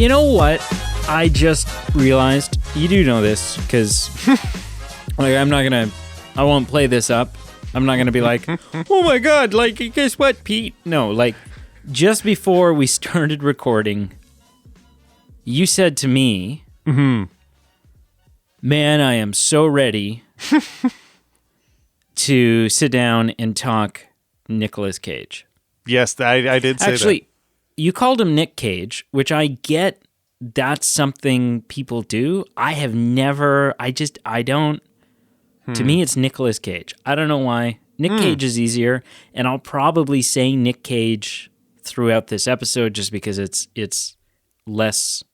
You know what? I just realized, you do know this, because like I won't play this up. I'm not gonna be like, oh my god, like, guess what, Pete? No, like, just before we started recording, you said to me, man, I am so ready to sit down and talk Nicolas Cage. Yes, I did say that. Actually, you called him Nick Cage, which I get. That's something people do. I have never, I don't, to me it's Nicolas Cage. I don't know why. Nick Cage is easier, and I'll probably say Nick Cage throughout this episode just because it's less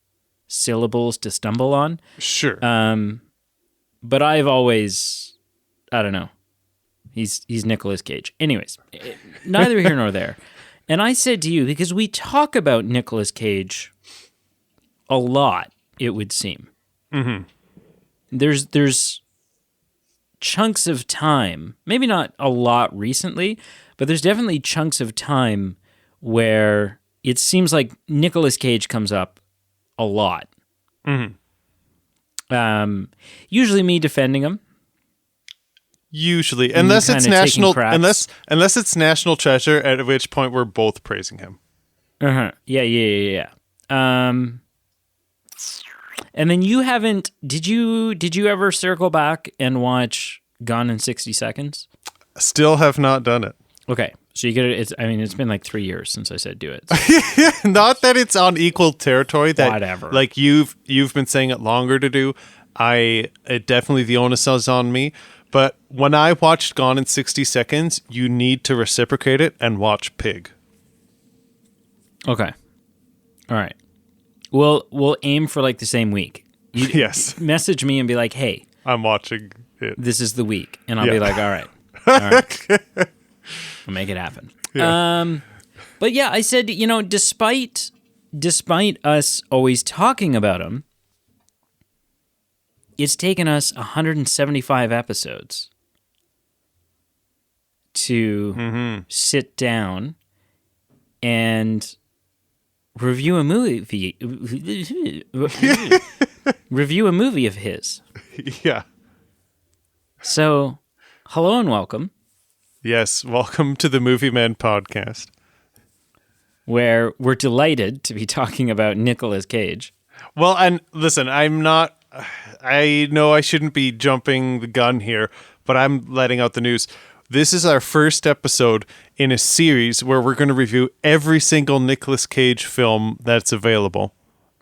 syllables to stumble on. Sure. But I've always, I don't know. He's Nicolas Cage. Anyways, neither here nor there. And I said to you, because we talk about Nicolas Cage a lot, it would seem. Mm-hmm. There's chunks of time, maybe not a lot recently, but there's definitely chunks of time where it seems like Nicolas Cage comes up a lot. Mm-hmm. Usually me defending him. Usually, unless it's national treasure, at which point we're both praising him. Yeah. And then you haven't. Did you ever circle back and watch Gone in 60 Seconds? Still have not done it. Okay, so you get it. It's been like 3 years since I said do it. So. Not that it's on equal territory. That whatever. Like you've been saying it longer to do. It definitely, the onus is on me. But when I watched Gone in 60 Seconds, you need to reciprocate it and watch Pig. Okay. All right. We'll aim for like the same week. Yes. Message me and be like, hey, I'm watching it. This is the week. And I'll be like, all right. We'll make it happen. Yeah. But yeah, I said, despite us always talking about him, it's taken us 175 episodes to sit down and review a movie of his. Yeah. So, hello and welcome. Yes, welcome to the Movie Men podcast, where we're delighted to be talking about Nicolas Cage. Well, and listen, I know I shouldn't be jumping the gun here, but I'm letting out the news. This is our first episode in a series where we're going to review every single Nicolas Cage film that's available.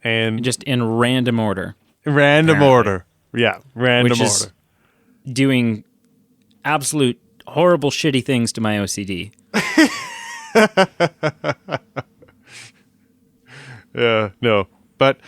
And just in random order. Random order. Yeah, random order. Is doing absolute horrible, shitty things to my OCD. Yeah, no. But,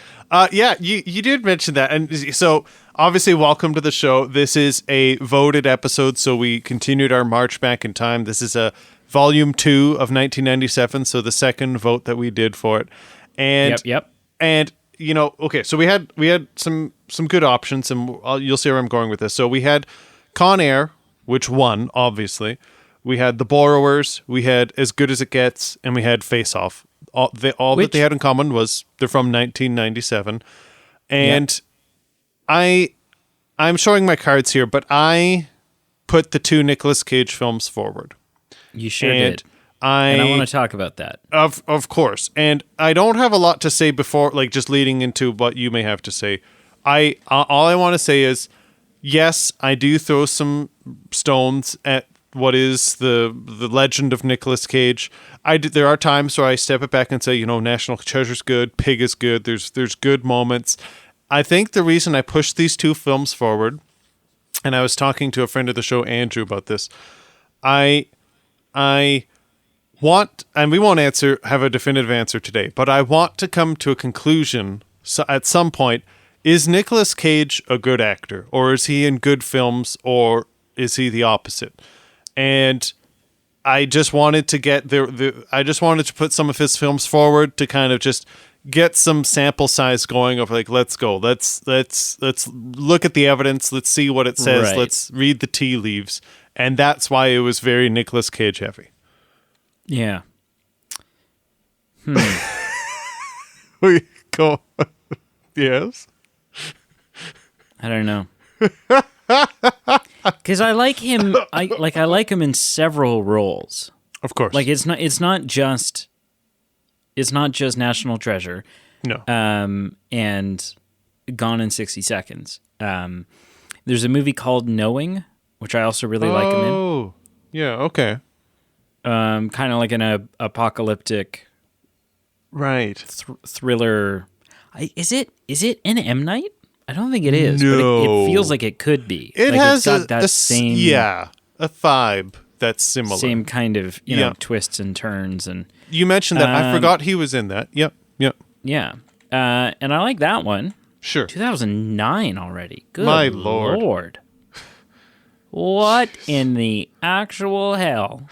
you did mention that. And so, obviously, welcome to the show. This is a voted episode, so we continued our march back in time. This is a volume 2 of 1997, so the second vote that we did for it. And, Yep. And, okay, so we had some good options, and you'll see where I'm going with this. So we had Con Air, which won, obviously. We had The Borrowers, we had As Good as It Gets, and we had Face Off. All that they had in common was they're from 1997. And I'm showing my cards here, but I put the 2 Nicolas Cage films forward. You sure did. And I want to talk about that. Of course. And I don't have a lot to say before, like just leading into what you may have to say. All I want to say is, yes, I do throw some stones at what is the legend of Nicolas Cage. There are times where I step it back and say, National Treasure's good, Pig is good. There's good moments. I think the reason I pushed these 2 films forward, and I was talking to a friend of the show, Andrew, about this. I want, and we won't have a definitive answer today, but I want to come to a conclusion at some point. Is Nicolas Cage a good actor, or is he in good films, or is he the opposite? And I just wanted to get I just wanted to put some of his films forward to kind of just get some sample size going of like, let's go. Let's look at the evidence. Let's see what it says. Right. Let's read the tea leaves. And that's why it was very Nicolas Cage heavy. Yeah. Go. Yes. I don't know. Because I like him. I like him in several roles. Of course. Like it's not just National Treasure. No. And Gone in 60 Seconds. There's a movie called Knowing, which I also really like him in. Oh, yeah, okay. Kind of like an apocalyptic Right. thriller. Is it an M. Night? I don't think it is, No. but it feels like it could be. It like has it's got that same a vibe that's similar. same kind of twists and turns and You mentioned that. I forgot he was in that. Yep. yeah. And I like that one. Sure. 2009 already. Good My Lord. What in the actual hell?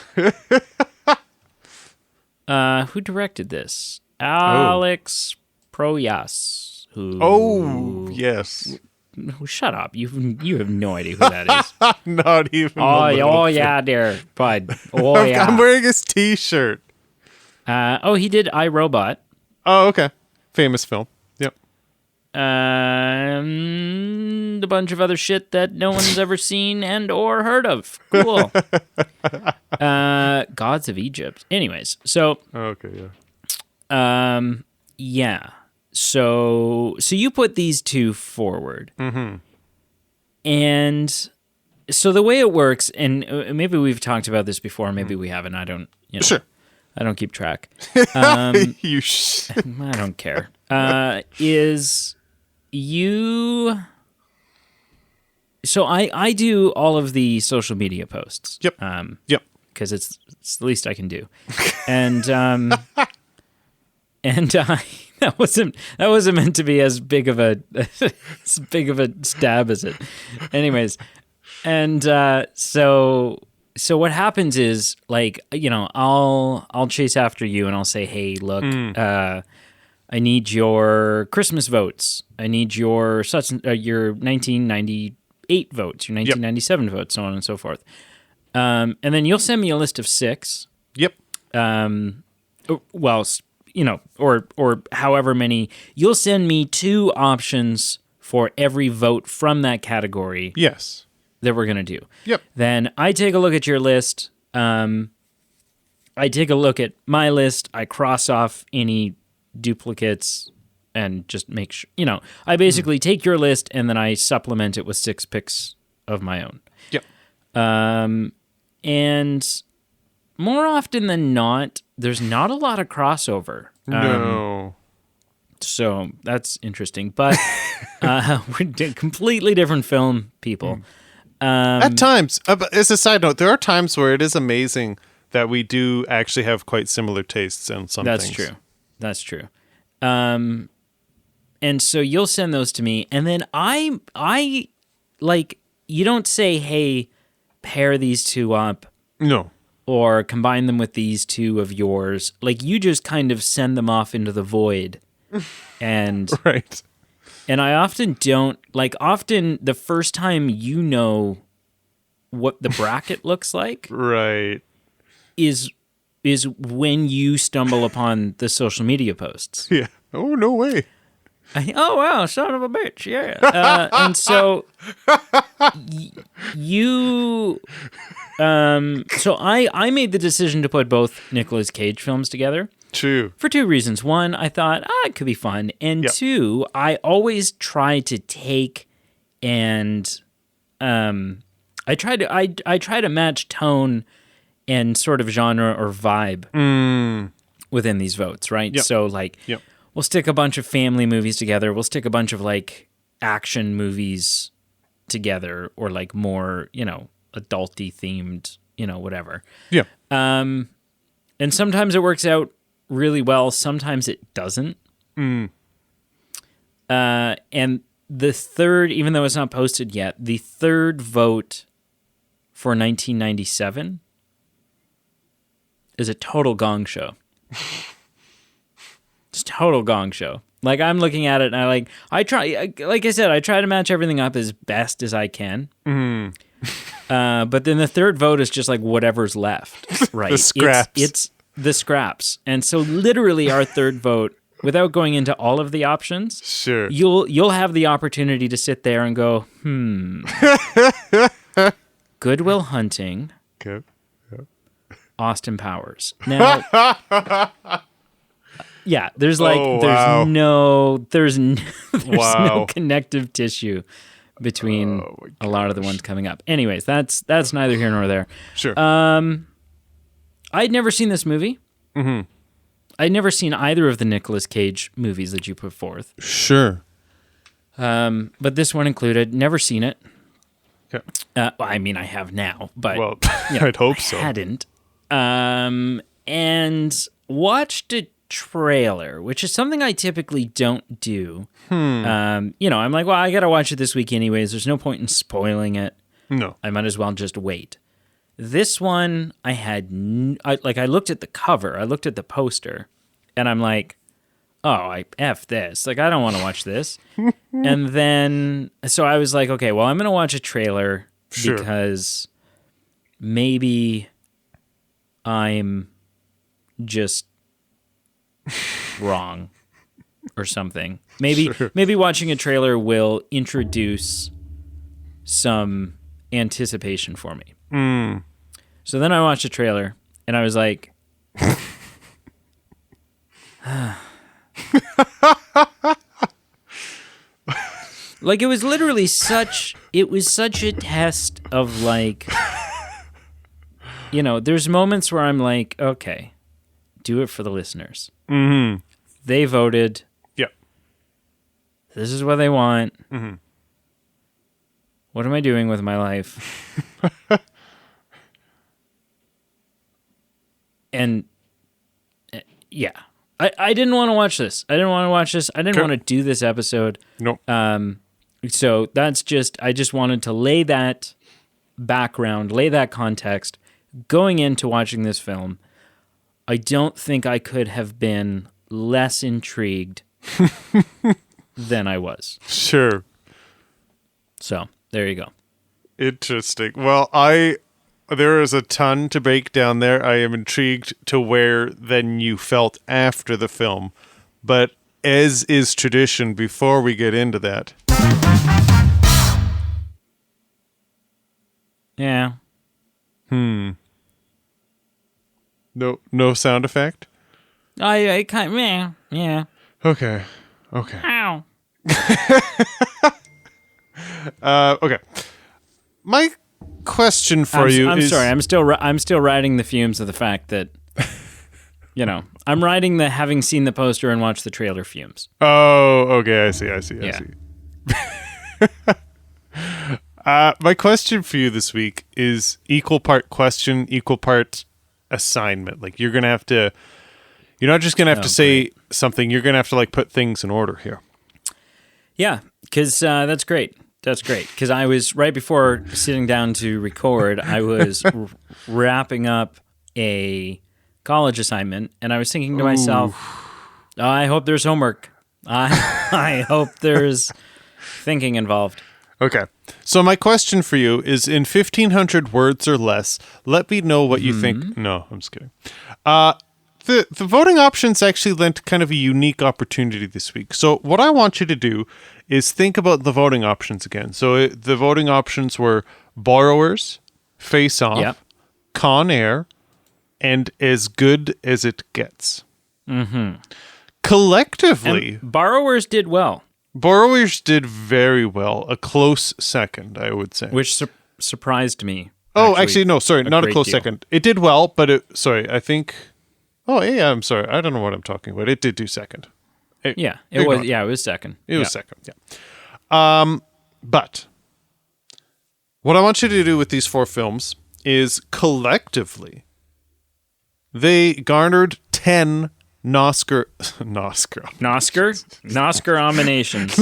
Who directed this? Alex Proyas. Who? Oh, yes. Shut up! You have no idea who that is. Not even. Yeah, there, bud. Oh yeah. I'm wearing his T-shirt. He did iRobot. Oh, okay. Famous film. Yep. A bunch of other shit that no one's ever seen and or heard of. Cool. Gods of Egypt. Anyways, so Okay. Yeah. yeah. So you put these two forward. Mm-hmm. And so the way it works, and maybe we've talked about this before, maybe we haven't. I don't. Sure. I don't keep track. You I don't care. Is you? So I do all of the social media posts. Yep. Yep. Because it's the least I can do, and that wasn't meant to be as big of a stab as it. Anyways, and so what happens is, like, I'll chase after you and I'll say, hey, look, I need your Christmas votes. I need your 1998 votes, your 1997 votes, so on and so forth. And then you'll send me a list of 6. Yep. Well, or however many. You'll send me 2 options for every vote from that category. Yes. That we're going to do. Yep. Then I take a look at your list. I take a look at my list. I cross off any duplicates and just make sure, I basically take your list and then I supplement it with 6 picks of my own. Yep. And more often than not, there's not a lot of crossover. No. So that's interesting. But we're completely different film people. At times, as a side note, there are times where it is amazing that we do actually have quite similar tastes on some things. That's true. And so you'll send those to me, and then I like, you don't say, hey, pair these 2 up. No. Or combine them with these 2 of yours. Like, you just kind of send them off into the void. And right. And I often don't, often the first time you know what the bracket looks like right. is when you stumble upon the social media posts. Yeah. Oh, no way. Oh, wow, son of a bitch, yeah. And so you... so I made the decision to put both Nicolas Cage films together. True. For 2 reasons. One, I thought, it could be fun. And 2, I always try to take and I try to match tone and sort of genre or vibe within these votes, right? Yep. So we'll stick a bunch of family movies together. We'll stick a bunch of action movies together, or more, adulty themed, whatever. Yeah. And sometimes it works out really well. Sometimes it doesn't. And the third, even though it's not posted yet, the third vote for 1997 is a total gong show. It's a total gong show. I'm looking at it and I try to match everything up as best as I can. But then the third vote is just whatever's left, right? The scraps. It's the scraps. And so literally our third vote without going into all of the options, Sure. you'll have the opportunity to sit there and go, Good Will Hunting, Okay. Austin Powers. Now, yeah, there's like Oh, there's wow. no there's no Wow. connective tissue between a lot of the ones coming up. Anyways, that's neither here nor there. Sure. I'd never seen this movie. Mm-hmm. I'd never seen either of the Nicolas Cage movies that you put forth. Sure. But this one included. Never seen it. Okay. Well, I mean, I have now, but Well, I'd hope so. hadn't. And watched a trailer, which is something I typically don't do. I'm like, well, I got to watch it this week anyways. There's no point in spoiling it. No. I might as well just wait. This one, I had, I looked at the cover, I looked at the poster, and I'm like, oh, I F this. Like, I don't want to watch this. And then, so I was like, okay, well, I'm going to watch a trailer Sure. because maybe I'm just wrong or something. Maybe watching a trailer will introduce some anticipation for me. So then I watched a trailer and I was like, like it was literally such a test of like, there's moments where I'm like, okay, do it for the listeners. Mm-hmm. They voted. Yep. This is what they want. Mm-hmm. What am I doing with my life? And yeah, I didn't want to watch this. I didn't want to do this episode. Nope. So that's I just wanted to lay that background, lay that context going into watching this film. I don't think I could have been less intrigued than I was. Sure. So there you go. Interesting. Well, there is a ton to break down there. I am intrigued to where then you felt after the film. But as is tradition, before we get into that. Yeah. No sound effect? I kind of, yeah. Okay. Ow. Okay. My question for you I'm is... sorry. I'm still riding the fumes of the fact that, I'm riding the having seen the poster and watched the trailer fumes. Oh, okay. I see. Yeah. My question for you this week is equal part question, equal part assignment. Like you're not just gonna have to say something. You're gonna have to put things in order here. Yeah, because that's great. That's great. Because I was right before sitting down to record. I was wrapping up a college assignment, and I was thinking to myself, I hope there's homework. I hope there's thinking involved. Okay. So my question for you is in 1,500 words or less, let me know what you think. No, I'm just kidding. The voting options actually lent kind of a unique opportunity this week. So what I want you to do is think about the voting options again. So the voting options were Borrowers, Face Off, Yep. Con Air, and As Good as It Gets. Mm-hmm. Collectively... And Borrowers did well. Borrowers did very well. A close second, I would say. Which surprised me. Actually, no, sorry, not a great close deal. second. It did well, but I think... Oh, yeah, I'm sorry. I don't know what I'm talking about. It did do second. It was. Yeah, it was second. It was second, yeah. But what I want you to do with these 4 films is collectively, they garnered 10 Nosker nominations.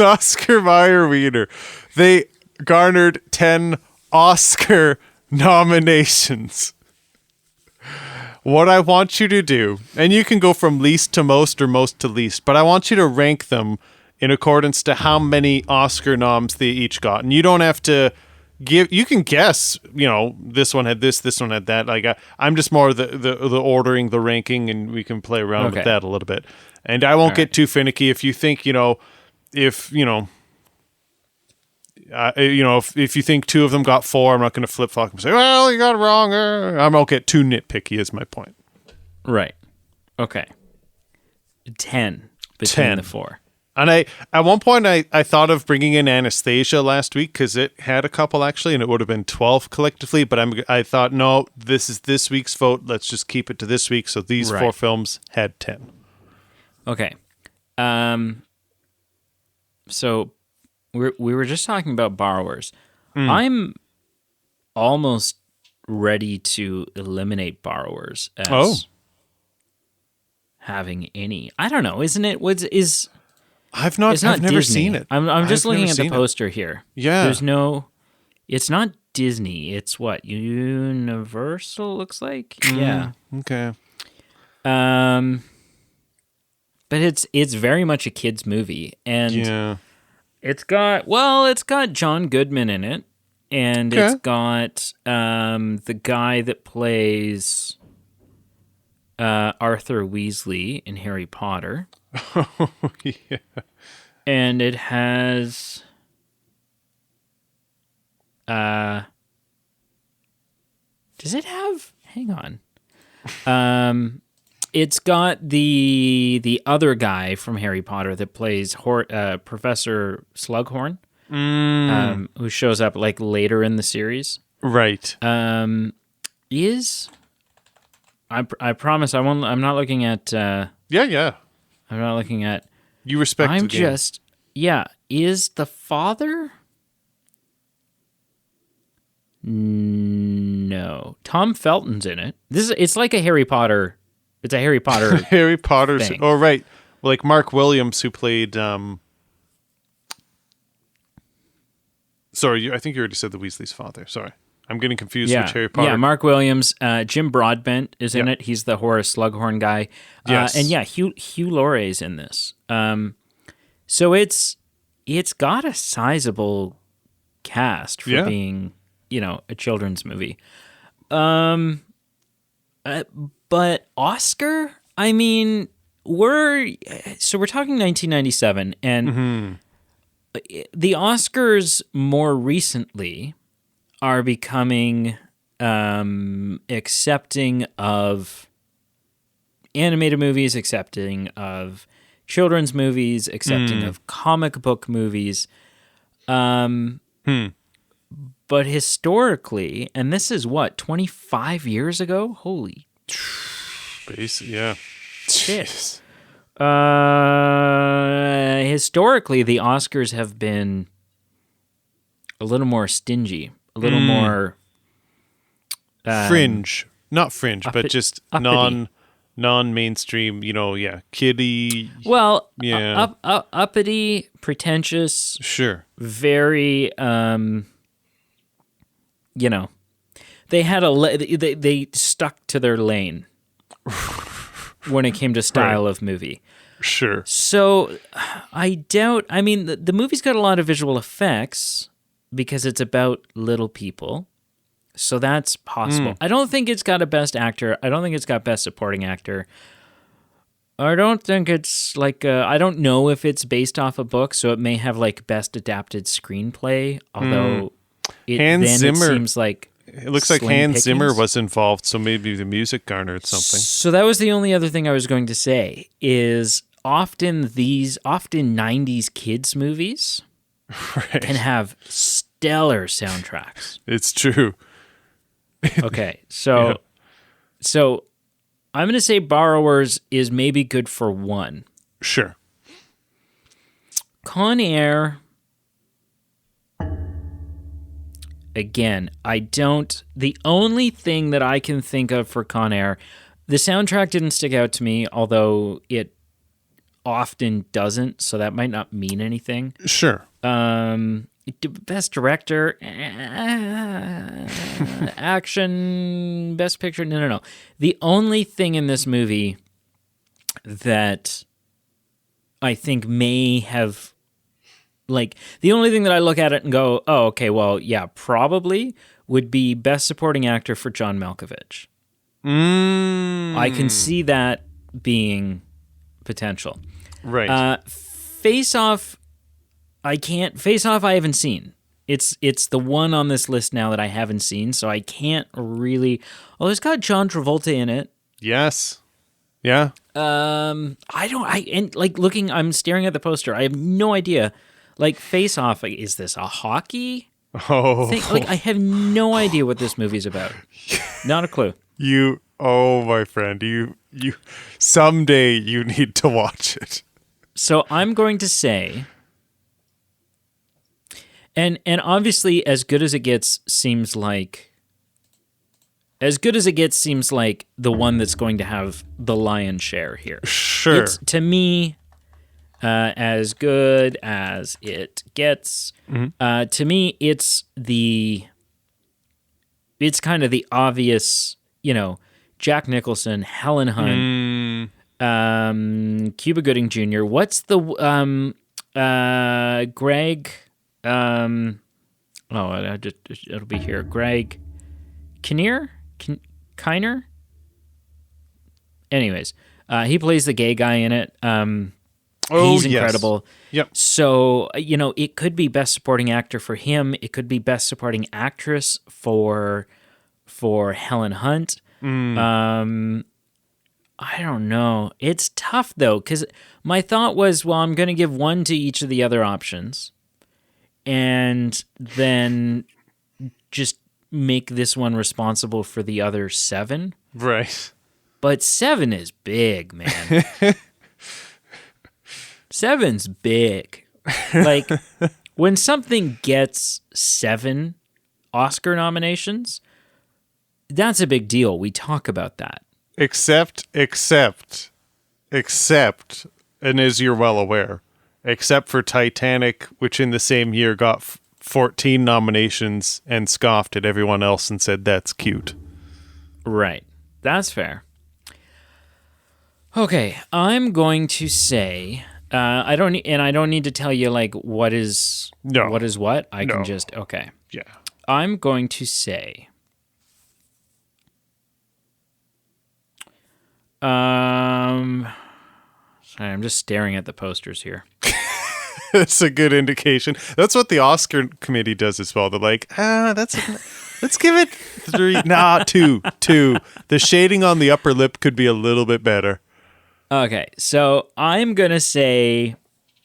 Oscar Mayer Wiener. They garnered 10 Oscar nominations. What I want you to do, and you can go from least to most or most to least, but I want you to rank them in accordance to how many Oscar noms they each got. And you don't have to you can guess, this one had this one had that. I'm just more the ordering, the ranking, and we can play around with that a little bit. And I won't All get right. too finicky. If you think, if if you think two of them got 4, I'm not going to flip flop and say, well, you got it wrong. I won't get too nitpicky. Is my point. Right. Okay. 10 between 10. the 4. And at one point, I thought of bringing in Anastasia last week because it had a couple actually, and it would have been 12 collectively. But I thought, no, this is this week's vote. Let's just keep it to this week. So these 4 Right. films had 10. Okay. So we were just talking about borrowers. I'm almost ready to eliminate borrowers as having any. I don't know. Isn't it? I've It's not never Disney. seen it. I'm just I've looking never at the seen it. poster here. Yeah. There's no. It's not Disney. It's what Universal looks like. Yeah. Okay. But it's very much a kids movie, and Yeah. it's got John Goodman in it, and Okay. it's got the guy that plays Arthur Weasley in Harry Potter, Yeah. and it has does it have? Hang on. It's got the other guy from Harry Potter that plays Professor Slughorn, who shows up like later in the series. Right. I promise I won't. I'm not looking at. Yeah. I'm not looking at. You respect I'm the game. just. Yeah. Is the father? No. Tom Felton's in it. It's like a Harry Potter. It's a Harry Potter. Harry Potter's. thing. Oh, right. Like Mark Williams, who played. Sorry, I think you already said the Weasley's father. Sorry, I'm getting confused. Which Harry Potter? Yeah, Mark Williams. Jim Broadbent is in Yeah. it. He's the Horace Slughorn guy. Yes. And yeah, Hugh Laurie's in this. So it's got a sizable cast for Yeah. being, a children's movie. But Oscar, I mean, we're talking 1997, and the Oscars more recently are becoming accepting of animated movies, accepting of children's movies, accepting of comic book movies. But historically, and this is what, 25 years ago? Holy Yeah. shit. Historically, the Oscars have been a little more stingy, a little more Fringe, not fringe, but just uppity. non-mainstream. Kiddie. well, Yeah. uppity, pretentious, Sure. very they had they stuck to their lane when it came to style of movie. Sure. So I doubt. I mean, the movie's got a lot of visual effects because it's about little people, so that's possible. I don't think it's got a best actor. I don't think it's got best supporting actor. I don't think it's like I don't know if it's based off a book, so it may have like best adapted screenplay. Although it Hans then Zimmer- it seems like It looks like slim Hans Zimmer pickings. was involved, so maybe the music garnered something. So that was the only other thing I was going to say is often 90s kids movies Right. can have stellar soundtracks. It's true. Okay. So I'm going to say Borrowers is maybe good for 1. Sure. Con Air, again, the only thing that I can think of for Con Air, the soundtrack didn't stick out to me, although it often doesn't, so that might not mean anything. Sure. Best director, action, best picture, no. The only thing in this movie that I think may have, like, the only thing that I look at it and go, oh, okay, well, yeah, probably would be best supporting actor for John Malkovich. I can see that being potential. Right. Face Off, I can't. Face Off, I haven't seen. It's the one on this list now that I haven't seen, so I can't really. Oh, it's got John Travolta in it. Yes. Yeah. I'm staring at the poster. I have no idea. Like Face Off, like, is this a hockey Oh. thing? Like I have no idea what this movie's about. Not a clue. My friend, you someday you need to watch it. So I'm going to say, and obviously, As Good as It Gets seems like the one that's going to have the lion's share here. Sure. It's, to me, As Good as It Gets. Mm-hmm. To me, it's kind of the obvious, Jack Nicholson, Helen Hunt, Cuba Gooding Jr. What's the Greg? It'll be here. Greg Kinnear? Kiner? Anyways, he plays the gay guy in it. He's incredible. Yep. So, it could be Best Supporting Actor for him. It could be Best Supporting Actress for Helen Hunt. I don't know. It's tough, though, because my thought was, well, I'm going to give one to each of the other options and then just make this one responsible for the other 7. Right. But 7 is big, man. 7's big. Like, when something gets 7 Oscar nominations, that's a big deal. We talk about that. Except, and as you're well aware, except for Titanic, which in the same year got 14 nominations and scoffed at everyone else and said, that's cute. Right. That's fair. Okay, I'm going to say, I don't need to tell you like what is what. I can just okay. Yeah. I'm going to say, sorry, I'm just staring at the posters here. That's a good indication. That's what the Oscar committee does as well. They're like, let's give it 3. Nah, 2. The shading on the upper lip could be a little bit better. Okay, so I'm gonna say,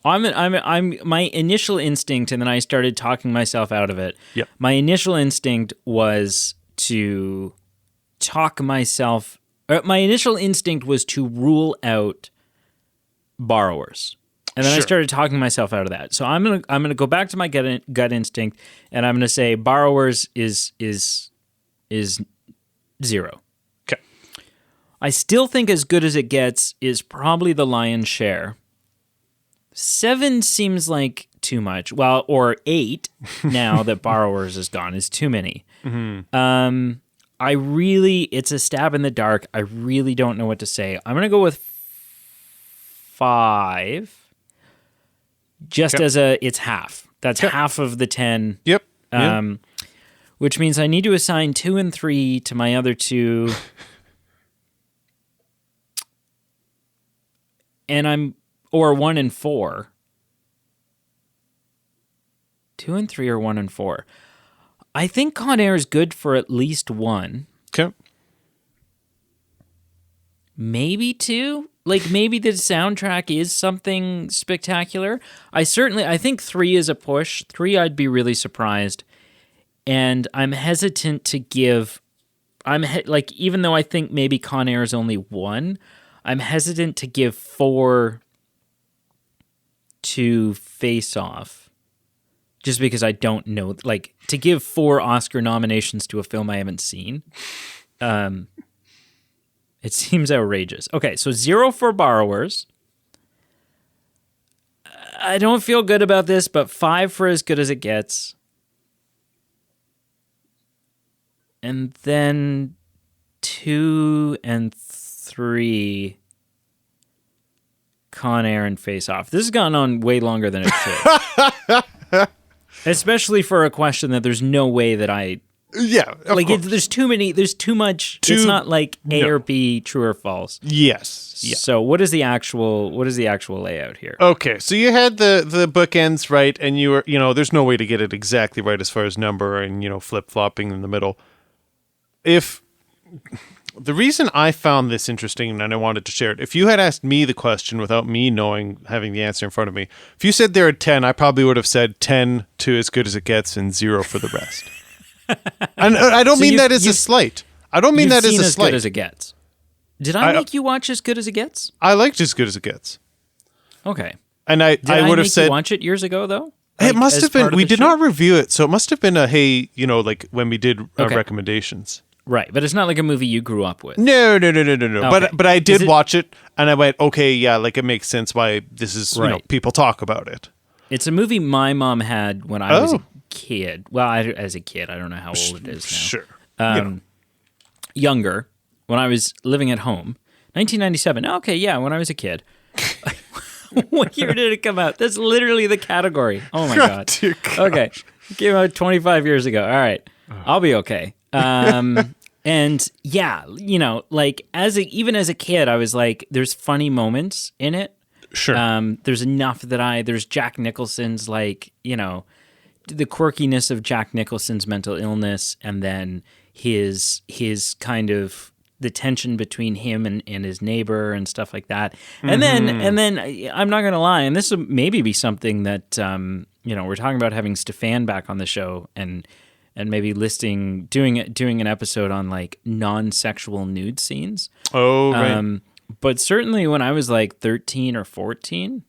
I'm my initial instinct, and then I started talking myself out of it. Yep. My initial instinct was to talk myself. My initial instinct was to rule out Borrowers, and then I started talking myself out of that. So I'm gonna go back to my gut instinct, and I'm gonna say Borrowers is 0. Okay. I still think As Good as It Gets is probably the lion's share. 7 seems like too much. Well, or 8 now that Borrowers is gone is too many. Mm-hmm. It's a stab in the dark. I really don't know what to say. I'm going to go with 5. Just as it's half. That's half of the 10. Yep. Which means I need to assign 2 and 3 to my other 2. Or 1 and 4. 2 and 3 or 1 and 4. I think Con Air is good for at least 1. Okay. Maybe 2? Like, maybe the soundtrack is something spectacular. I think 3 is a push. 3, I'd be really surprised. And I'm hesitant to give... even though I think maybe Con Air is only 1, I'm hesitant to give 4 to Face Off. Just because I don't know... Like, to give 4 Oscar nominations to a film I haven't seen... It seems outrageous. Okay, so 0 for Borrowers. I don't feel good about this, but 5 for As Good as It Gets. And then 2 and 3 Con Air and Face Off. This has gone on way longer than it should. Especially for a question that there's no way that I Yeah, of Like course. there's too many. There's too much. Too- it's not like A no. or B, true or false. Yes. Yeah. So what is the actual layout here? Okay, so you had the bookends right, and you were, there's no way to get it exactly right as far as number and, flip flopping in the middle. If the reason I found this interesting and I wanted to share it, if you had asked me the question without me having the answer in front of me, if you said there are 10, I probably would have said 10 to as good as it gets and 0 for the rest. And I don't mean that as a slight. I don't mean You've that as seen a as slight. good as it gets. Did I make you watch As Good as It Gets? I liked as good as it gets. Okay. And I Did I would have make said you watch it years ago though? it Like, must as have been. part of We the did show? not review it, so it must have been a hey, like when we did Okay. recommendations. Right, but it's not like a movie you grew up with. No. Okay. But I Is did it- watch it, and I went, okay, yeah, like it makes sense why this is. Right. People talk about it. It's a movie my mom had when I was a Oh. kid. Well, as a kid, I don't know how old it is now. Sure. Younger, when I was living at home. 1997. Okay, yeah, when I was a kid. What year did it come out? That's literally the category. Oh my god. Dear God. Okay, came out 25 years ago. All right, I'll be okay. And yeah, like even as a kid, I was like, there's funny moments in it. Sure. There's enough there's Jack Nicholson's the quirkiness of Jack Nicholson's mental illness, and then his kind of the tension between him and his neighbor and stuff like that. And then I'm not gonna lie, and this will maybe be something that we're talking about having Stefan back on the show and maybe doing an episode on like non-sexual nude scenes. Oh, right. But certainly when I was like 13 or 14,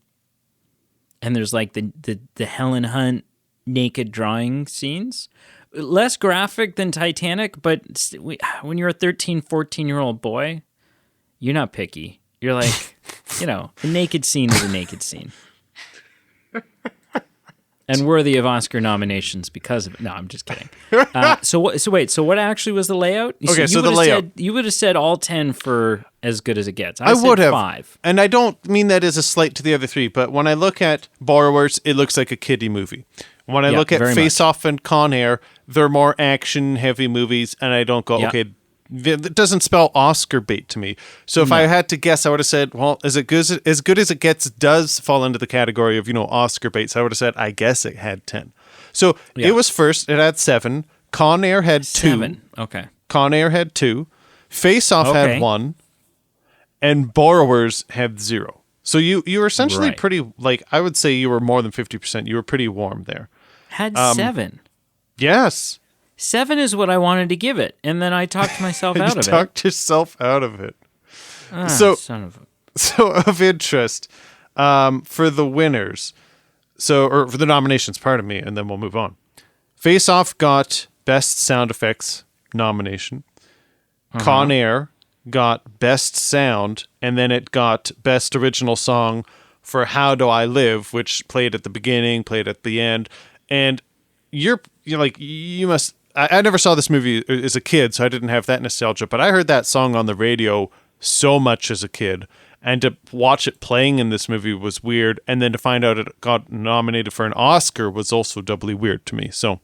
and there's like the Helen Hunt naked drawing scenes, less graphic than Titanic, but when you're a 13, 14-year-old boy, you're not picky. You're like, a naked scene is a naked scene. And worthy of Oscar nominations because of it. No, I'm just kidding. So what actually was the layout? Okay, so you the would've layout. you would have said all 10 for As Good as It Gets. I said would have 5. and I don't mean that as a slight to the other three, but when I look at Borrowers, it looks like a kiddie movie. When I Yeah, look at very Face Off and Con Air, they're more action-heavy movies, and I don't go, Yeah. okay, that doesn't spell Oscar bait to me. So if I had to guess, I would have said, well, as good as it gets does fall into the category of, Oscar bait. So I would have said, I guess it had 10. So it was first, it had 7. Con Air had 2. 7. Okay. Con Air had 2. Face Off Okay. had 1. And Borrowers had 0. So you were essentially Right. pretty, like, I would say you were more than 50%. You were pretty warm there. Had 7. Yes. 7 is what I wanted to give it, and then I talked myself out You of it. talked yourself out of it. Ah, so- son of a... So of interest, for the winners, or for the nominations, pardon me, and then we'll move on. Face Off got Best Sound Effects nomination. Con Air got Best Sound, and then it got Best Original Song for How Do I Live, which played at the beginning, played at the end. And you're like, you must... I never saw this movie as a kid, so I didn't have that nostalgia, but I heard that song on the radio so much as a kid, and to watch it playing in this movie was weird, and then to find out it got nominated for an Oscar was also doubly weird to me. So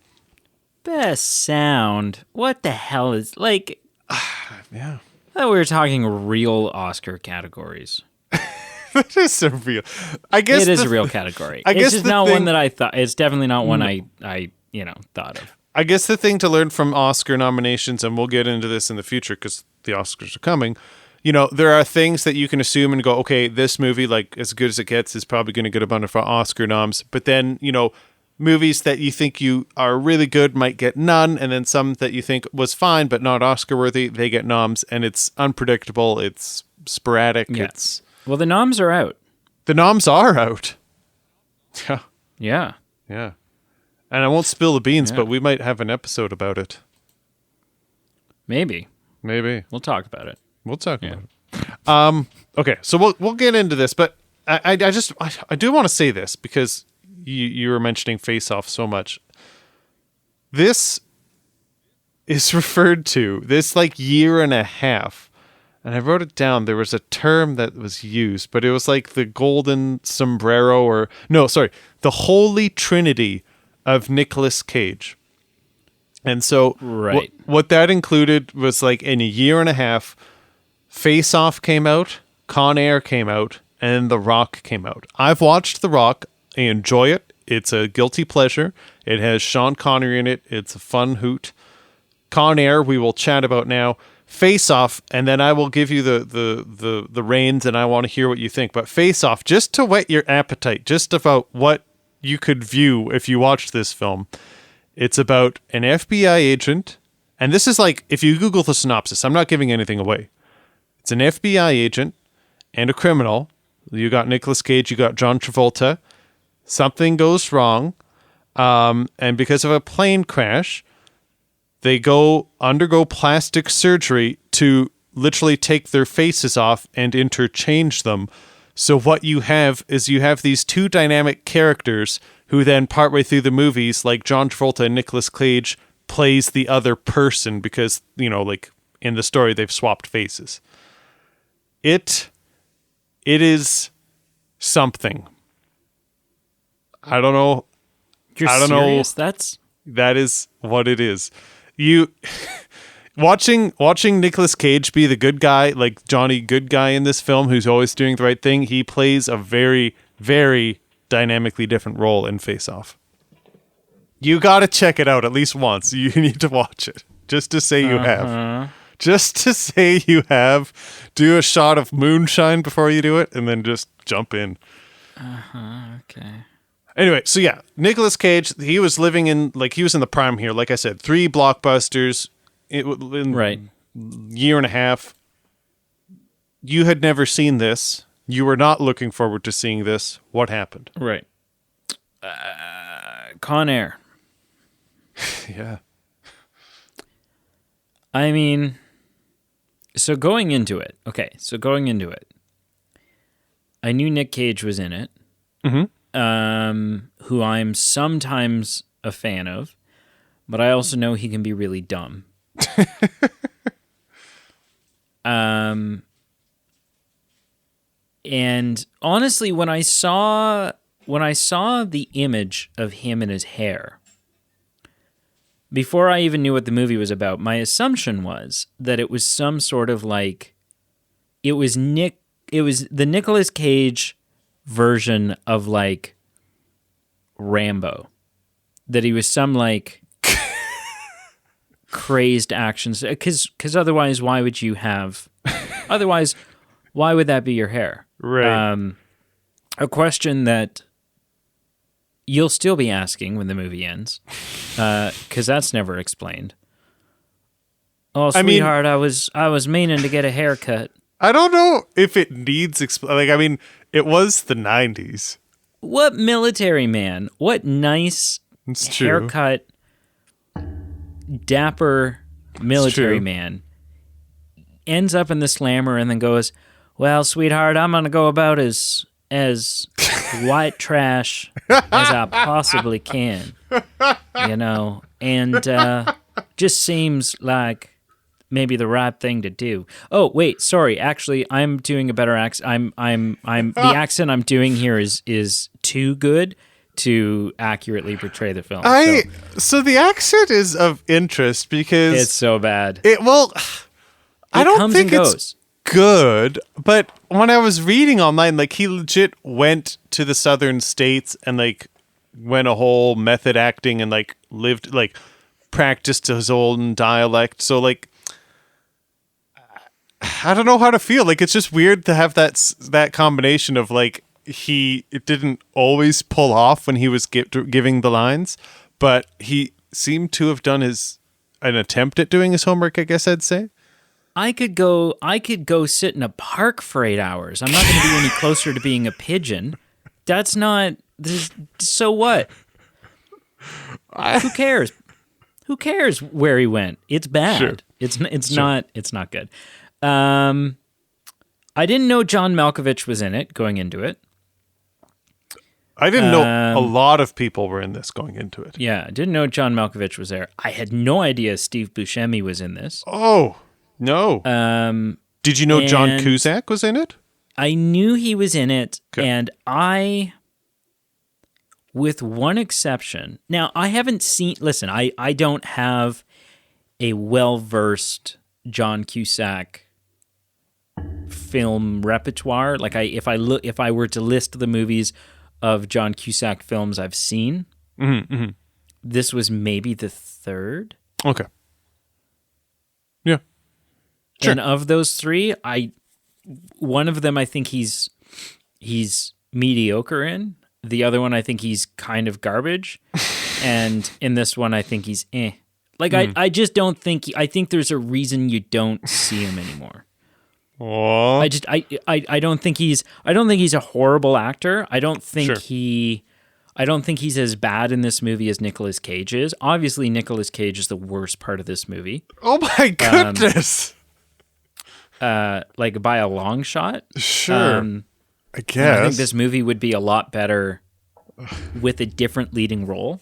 Best Sound. What the hell is... Like, yeah, I thought we were talking real Oscar categories. that is a real. I guess It is a real category. I guess it's just the not thing- one that I thought... It's definitely not one I thought of. I guess the thing to learn from Oscar nominations, and we'll get into this in the future because the Oscars are coming, there are things that you can assume and go, okay, this movie, like As Good as It Gets, is probably going to get a bunch of Oscar noms. But then, movies that you think you are really good might get none, and then some that you think was fine but not Oscar worthy, they get noms, and it's unpredictable, it's sporadic, Yeah. it's Well, the noms are out. the noms are out. Yeah, Yeah. yeah. And I won't spill the beans, Yeah. but we might have an episode about it. Maybe. Maybe. We'll talk about it. We'll talk about it. Okay, so we'll get into this, but I do want to say this because you were mentioning Face Off so much. This is referred to this like year and a half, and I wrote it down. There was a term that was used, but it was like the golden sombrero, the holy trinity of Nicolas Cage. And so Right. what that included was like in a year and a half, Face Off came out, Con Air came out, and The Rock came out. I've watched The Rock. I enjoy it. It's a guilty pleasure. It has Sean Connery in it. It's a fun hoot. Con Air, we will chat about now. Face Off, and then I will give you the reins, and I want to hear what you think. But Face Off, just to whet your appetite, just about what you could view if you watched this film. It's about an FBI agent, and this is like, if you Google the synopsis, I'm not giving anything away. It's an FBI agent and a criminal. You got Nicolas Cage, you got John Travolta. Something goes wrong, and because of a plane crash, they undergo plastic surgery to literally take their faces off and interchange them. So what you have is you have these two dynamic characters who then partway through the movies, like John Travolta and Nicolas Cage, plays the other person because, like in the story, they've swapped faces. It is something. I don't know. I don't serious? Know. That is what it is. You watching Nicolas Cage be the good guy, like Johnny Good Guy in this film, who's always doing the right thing. He plays a very, very dynamically different role in Face Off. You got to check it out at least once. You need to watch it just to say you have. Just to say you have. Do a shot of moonshine before you do it, and then just jump in. Okay. Anyway, so yeah, Nicolas Cage, he was living in, he was in the prime here. Like I said, 3 blockbusters in right. Year and a half. You had never seen this. You were not looking forward to seeing this. What happened? Right. Con Air. Yeah. I mean, going into it, I knew Nick Cage was in it. Mm-hmm. Who I'm sometimes a fan of, but I also know he can be really dumb. And honestly, when I saw the image of him and his hair, before I even knew what the movie was about, my assumption was that it was some sort of it was the Nicolas Cage version of Rambo, that he was some crazed actions, because otherwise why would that be your hair? Right. A question that you'll still be asking when the movie ends, because that's never explained. Oh, sweetheart, I was meaning to get a haircut. I don't know if it needs it was the 90s. What military man? What nice haircut, dapper military man ends up in the slammer and then goes, "Well, sweetheart, I'm gonna go about as white trash as I possibly can," and just seems like maybe the right thing to do. Oh, wait, sorry. Actually, I'm doing a better accent. The accent I'm doing here is too good to accurately portray the film. So the accent is of interest because it's so bad. I don't think it's good, but when I was reading online, he legit went to the southern states and went a whole method acting and lived practiced his own dialect. So I don't know how to feel. It's just weird to have that combination of it didn't always pull off when he was giving the lines, but he seemed to have done an attempt at doing his homework, I guess I'd say. I could go sit in a park for 8 hours. I'm not going to be any closer to being a pigeon. That's not. So what? Who cares? Who cares where he went? It's bad. Sure. It's not good. I didn't know John Malkovich was in it going into it. I didn't know a lot of people were in this going into it. Yeah, I didn't know John Malkovich was there. I had no idea Steve Buscemi was in this. Oh, no. Did you know John Cusack was in it? I knew he was in it, and with one exception. Now, I haven't seen. Listen, I don't have a well-versed John Cusack film repertoire. Like if I were to list the movies of John Cusack films I've seen, this was maybe the third. Okay. Yeah. Sure. And of those three, one of them I think he's mediocre in. The other one I think he's kind of garbage. And in this one I think he's eh. Like I just don't think I think there's a reason you don't see him anymore. Oh. I don't think he's a horrible actor. I don't think he's as bad in this movie as Nicolas Cage is. Obviously Nicolas Cage is the worst part of this movie. Oh my goodness. Like by a long shot. Sure. I guess. I think this movie would be a lot better with a different leading role.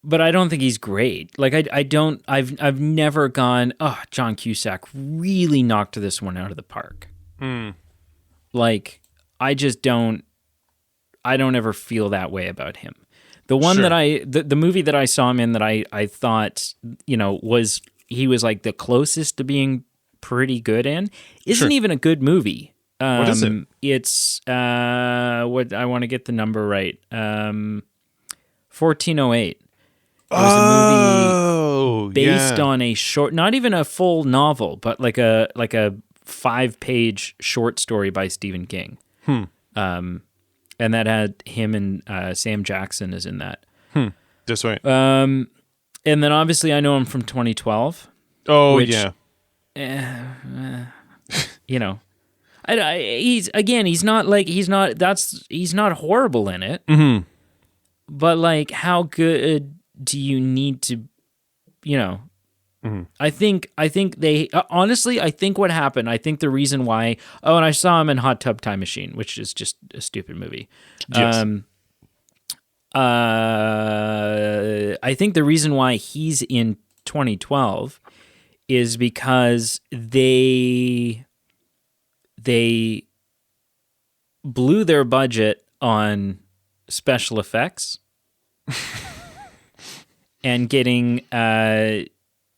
But I don't think he's great. Like I've never gone, oh, John Cusack really knocked this one out of the park. Like I don't ever feel that way about him. The one that the movie that I saw him in that I thought, he was like the closest to being pretty good in isn't even a good movie. What is it? It's what I want to get the number right. 1408. It was a movie based on a short, not even a full novel, but like a 5-page short story by Stephen King. And that had him and Sam Jackson is in that. That's right. And then obviously I know him from 2012. Oh, which, yeah. He's not horrible in it. Mm-hmm. But like, how good do you need to, I think they, honestly, I think what happened, I think the reason why, and I saw him in Hot Tub Time Machine, which is just a stupid movie. Yes. I think the reason why he's in 2012 is because they blew their budget on special effects and getting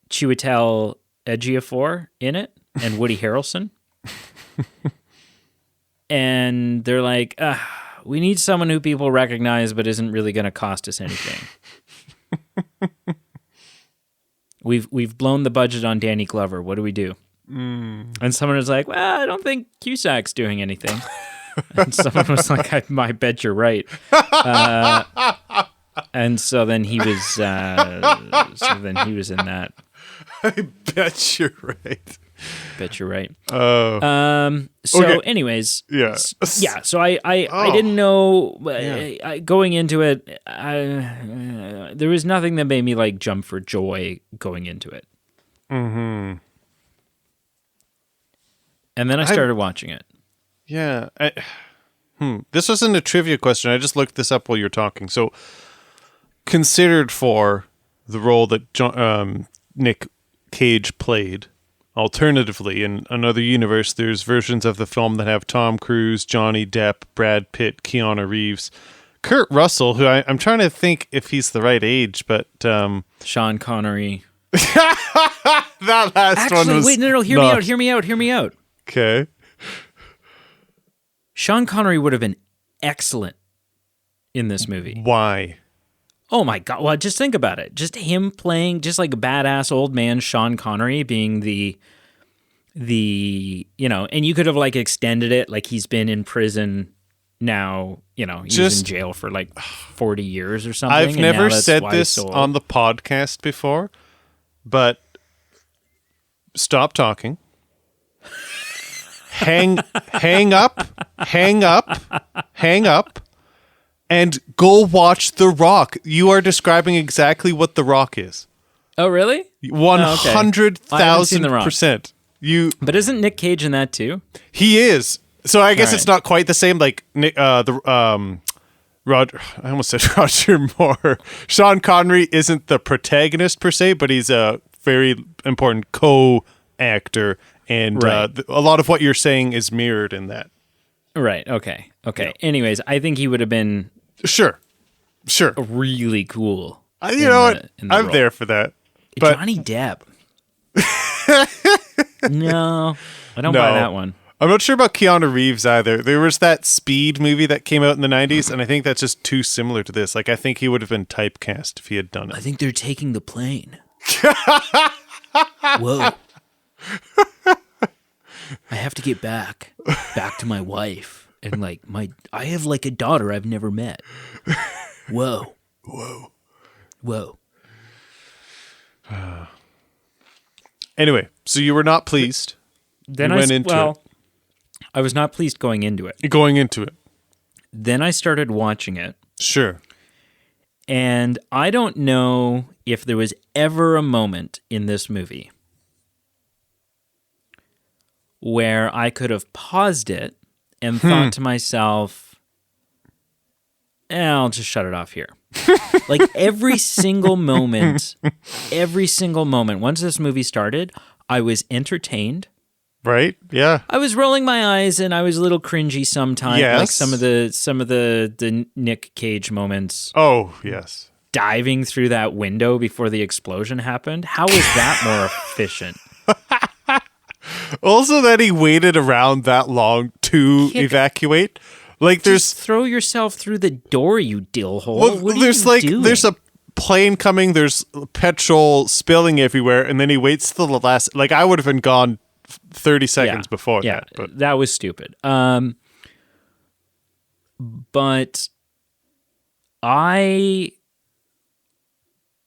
Chiwetel Ejiofor in it and Woody Harrelson. And they're like, we need someone who people recognize but isn't really going to cost us anything. We've blown the budget on Danny Glover. What do we do? And someone was like, well, I don't think Cusack's doing anything. And someone was like, I bet you're right. And so then he was in that. I bet you're right. Bet you're right. Okay. Anyways, Yeah. So I didn't know going into it. There was nothing that made me like jump for joy going into it. Mm-hmm. And then I started watching it. Yeah. This wasn't a trivia question. I just looked this up while you're talking. So, considered for the role that Nick Cage played, alternatively, in another universe, there's versions of the film that have Tom Cruise, Johnny Depp, Brad Pitt, Keanu Reeves, Kurt Russell, who I'm trying to think if he's the right age, but... Sean Connery. That last one was... Wait, no, hear me out. Okay. Sean Connery would have been excellent in this movie. Why? Oh my God. Well, just think about it. Just him playing just like a badass old man, Sean Connery being the, and you could have like extended it. Like he's been in prison now, he's in jail for like 40 years or something. I've never said this on the podcast before, but stop talking. Hang up, and go watch The Rock. You are describing exactly what The Rock is. Oh, really? 100,000%. But isn't Nick Cage in that too? He is. So I guess All right. it's not quite the same. Like Nick, I almost said Roger Moore. Sean Connery isn't the protagonist per se, but he's a very important co-actor. And right. A lot of what you're saying is mirrored in that. Right. Okay. Anyways, I think he would have been Sure. really cool. You know what? I'm role. there for that. But Johnny Depp. No, I don't buy that one. I'm not sure about Keanu Reeves either. There was that Speed movie that came out in the 90s, and I think that's just too similar to this. Like, I think he would have been typecast if he had done I it. think they're taking the plane. Whoa. I have to get back to my wife. And like I have like a daughter I've never met. Whoa. Anyway, so you were not pleased. Then You went into it. I was not pleased going into it. Going into it. Then I started watching it. Sure. And I don't know if there was ever a moment in this movie where I could have paused it and thought to myself, I'll just shut it off here. Like every single moment, once this movie started, I was entertained. Right? Yeah. I was rolling my eyes and I was a little cringy sometimes. Yes. Like some of the Nick Cage moments. Oh, yes. Diving through that window before the explosion happened. How was that more efficient? Also, that he waited around that long to evacuate. Like, Just throw yourself through the door, you dillhole. What are there's you doing? there's a plane coming. There's petrol spilling everywhere, and then he waits till the last. Like, I would have been gone 30 seconds before that. But that was stupid. But I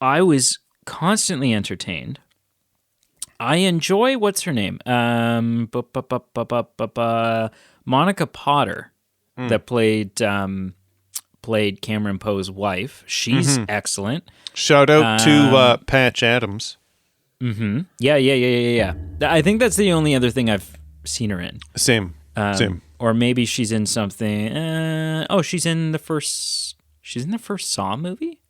was constantly entertained. I enjoy what's her name? Monica Potter that played Cameron Poe's wife. She's excellent. shout out to Patch Adams. Yeah. I think that's the only other thing I've seen her in. Same. Or maybe she's in something. She's in the first Saw movie.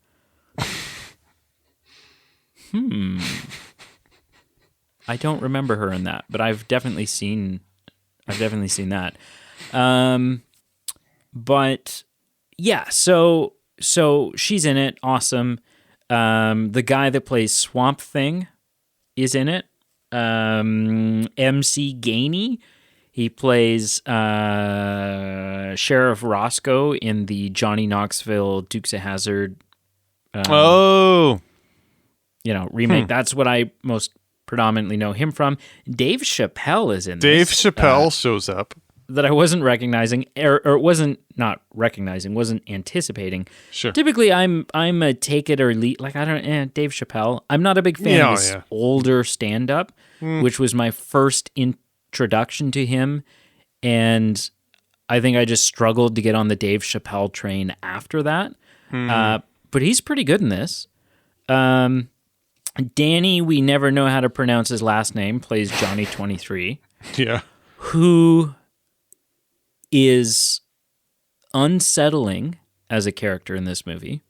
I don't remember her in that, but I've definitely seen that. But yeah, so she's in it. Awesome. The guy that plays Swamp Thing is in it. MC Gainey. He plays Sheriff Roscoe in the Johnny Knoxville Dukes of Hazzard remake. That's what I most predominantly know him from. Dave Chappelle is in this. Dave Chappelle shows up. That I wasn't recognizing, or wasn't anticipating. Sure. Typically, I'm a take it or leave. Like Dave Chappelle. I'm not a big fan of his older stand up, which was my first introduction to him, and I think I just struggled to get on the Dave Chappelle train after that. But he's pretty good in this. Danny, we never know how to pronounce his last name, plays Johnny 23. Yeah. Who is unsettling as a character in this movie.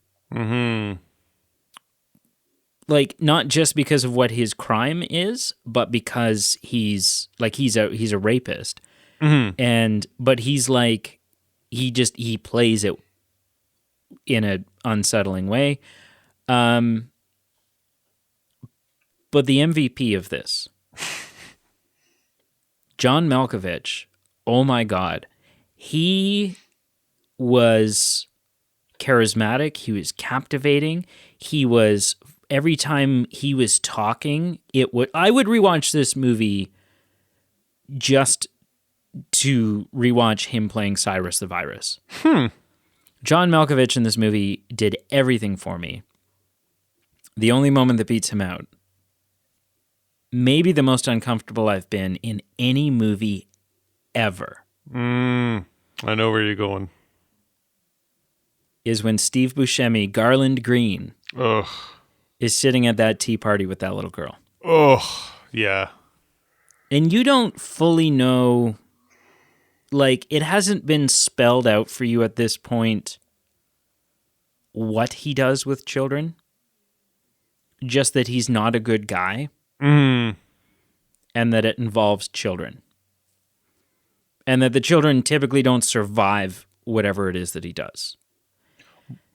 Like, not just because of what his crime is, but because he's a rapist. But he's like, he plays it in an unsettling way. But the MVP of this, John Malkovich, oh my God, he was charismatic. He was captivating. He was, every time he was talking, I would rewatch this movie just to rewatch him playing Cyrus the Virus. John Malkovich in this movie did everything for me. The only moment that beats him out, maybe the most uncomfortable I've been in any movie ever. I know where you're going. Is when Steve Buscemi, Garland Green, is sitting at that tea party with that little girl. Yeah. And you don't fully know, like, it hasn't been spelled out for you at this point what he does with children. Just that he's not a good guy. And that it involves children. and that the children typically don't survive whatever it is that he does.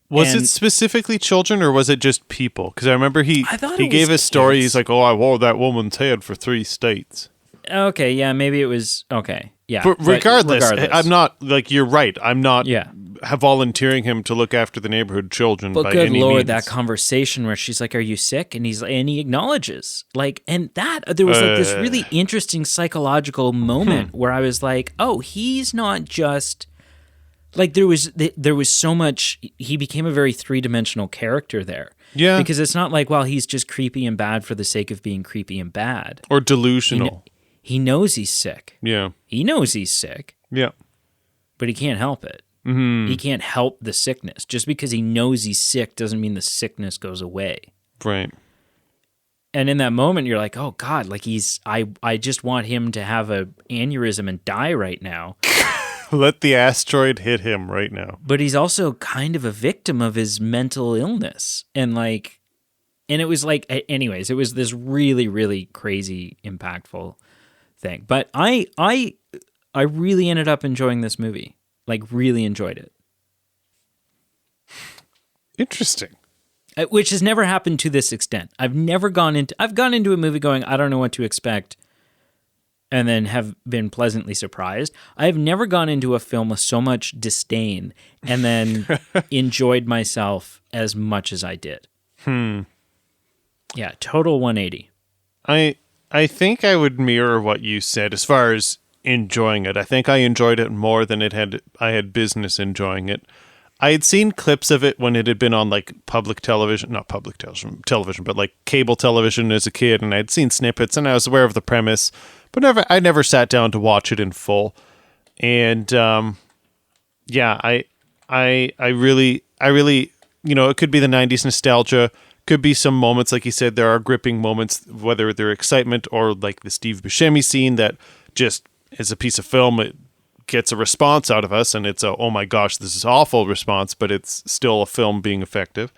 Was And- it specifically children or was it just people? Because I remember he I thought he it gave was a story. kids. He's like, "Oh, I wore that woman's head for 3 states." Okay, yeah, maybe it was okay. Yeah, But regardless, I'm not like you're right. I'm not Yeah. volunteering him to look after the neighborhood children. But by good any lord, means. that conversation where she's like, "Are you sick?" and he acknowledges, like, and that there was like this really interesting psychological moment where I was like, "Oh, he's not just like there was so much." He became a very 3-dimensional character there. Yeah. because it's not like, well, he's just creepy and bad for the sake of being creepy and bad. Or delusional. He knows he's sick. Yeah. He knows he's sick, Yeah. but he can't help it. Mm-hmm. He can't help the sickness. Just because he knows he's sick doesn't mean the sickness goes away. Right. And in that moment, you're like, oh God, like I just want him to have a aneurysm and die right now. Let the asteroid hit him right now. But he's also kind of a victim of his mental illness. And it was like, anyways, it was this really, really crazy, impactful thing. But I really ended up enjoying this movie. Like, really enjoyed it. Interesting. Which has never happened to this extent. I've gone into a movie going, I don't know what to expect, and then have been pleasantly surprised. I've never gone into a film with so much disdain and then enjoyed myself as much as I did. Yeah, total 180. I think I would mirror what you said as far as enjoying it. I think I enjoyed it more than I had business enjoying it. I had seen clips of it when it had been on like not public television, but like cable television as a kid, and I'd seen snippets and I was aware of the premise, but I never sat down to watch it in full. And yeah, I really, it could be the 90s nostalgia, could be some moments, like you said, there are gripping moments, whether they're excitement or like the Steve Buscemi scene that just is a piece of film. It gets a response out of us, and it's a, oh my gosh, this is awful response, but it's still a film being effective.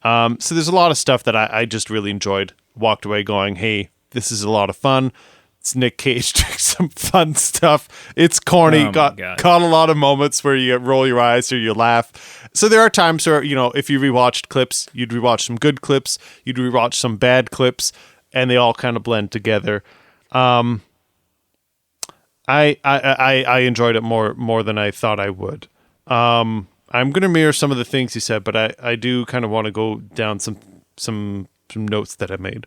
So there's a lot of stuff that I just really enjoyed, walked away going, hey, this is a lot of fun. It's Nick Cage doing some fun stuff. It's corny. Oh my got a lot of moments where you roll your eyes or you laugh. So there are times where, if you rewatched clips, you'd rewatch some good clips, you'd rewatch some bad clips, and they all kind of blend together. I enjoyed it more than I thought I would. I'm going to mirror some of the things he said, but I do kind of want to go down some notes that I made.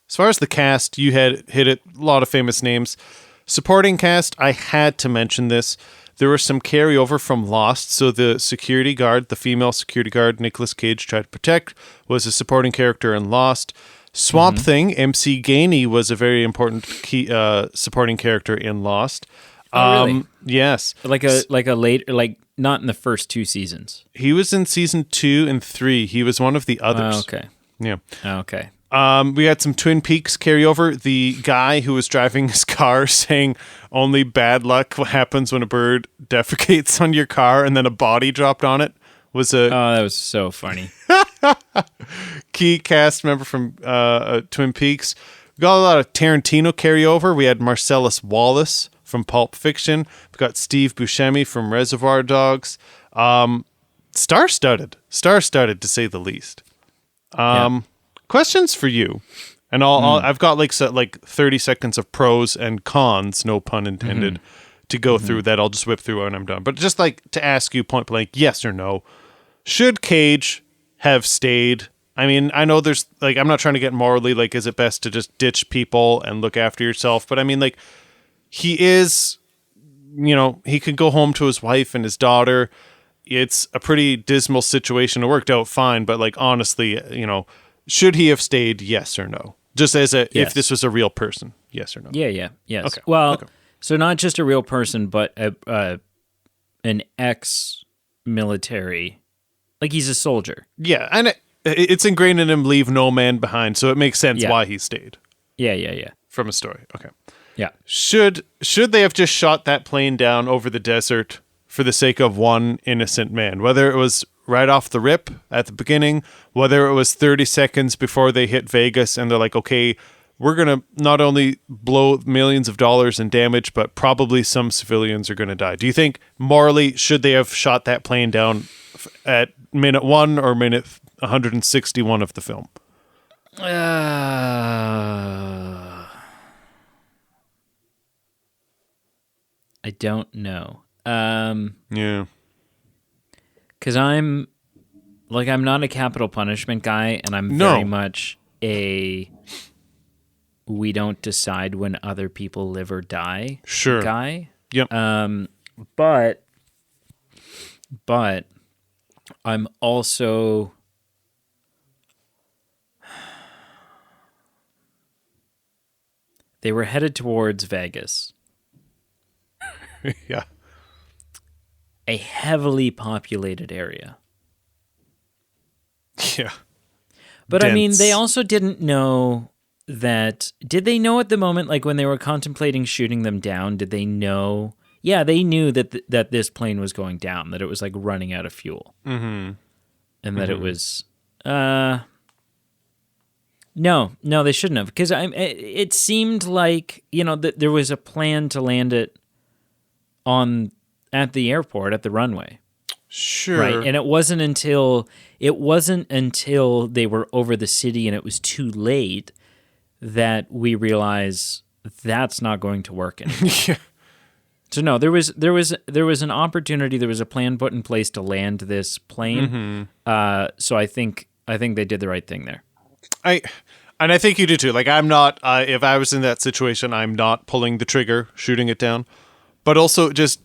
As far as the cast, you had hit it, a lot of famous names. Supporting cast, I had to mention this. There was some carryover from Lost, so the security guard, the female security guard Nicolas Cage tried to protect, was a supporting character in Lost. Swamp Thing, MC Gainey, was a very important key supporting character in Lost. Oh, really? Yes. Like a later, like not in the first 2 seasons. He was in season 2 and 3. He was one of the others. Oh, okay. Yeah. Okay. We had some Twin Peaks carryover. The guy who was driving his car saying only bad luck happens when a bird defecates on your car and then a body dropped on it was Oh, that was so funny. key cast member from Twin Peaks. We got a lot of Tarantino carryover. We had Marcellus Wallace from Pulp Fiction. We got Steve Buscemi from Reservoir Dogs. Star-studded to say the least. Questions for you, and I've got like 30 seconds of pros and cons, no pun intended, to go through that. I'll just whip through when I'm done. But just like to ask you point blank, yes or no, should Cage have stayed? I mean, I know there's like, I'm not trying to get morally like, is it best to just ditch people and look after yourself? But I mean, like, he is, he could go home to his wife and his daughter. It's a pretty dismal situation. It worked out fine, but like, honestly, should he have stayed? Yes or no? Just as Yes. if this was a real person, yes or no? Yeah. Yes. Okay. Well, Okay. so not just a real person, but an ex-military. Like, he's a soldier. Yeah, and it's ingrained in him, leave no man behind, so it makes sense Yeah. why he stayed Yeah. from a story. Okay. Yeah. Should they have just shot that plane down over the desert for the sake of one innocent man? Whether it was right off the rip at the beginning, whether it was 30 seconds before they hit Vegas and they're like, okay, we're going to not only blow millions of dollars in damage, but probably some civilians are going to die. Do you think morally, should they have shot that plane down at minute 1 or minute 161 of the film? I don't know. Yeah. Because I'm not a capital punishment guy, and I'm very much a we don't decide when other people live or die guy. Yep. But I'm also they were headed towards Vegas. Yeah. A heavily populated area. Yeah. But Dense. I mean, they also didn't know that. Did they know at the moment, like when they were contemplating shooting them down, did they know? Yeah, they knew that that this plane was going down, that it was like running out of fuel. Mm-hmm. And that it was... No, they shouldn't have. Because it seemed like, that there was a plan to land it at the airport, at the runway. Sure. Right. And it wasn't until they were over the city and it was too late that we realized that's not going to work anymore. Yeah. So no, there was an opportunity, there was a plan put in place to land this plane. Mm-hmm. So I think they did the right thing there. I think you do too. Like, I'm not, if I was in that situation, I'm not pulling the trigger, shooting it down. But also, just,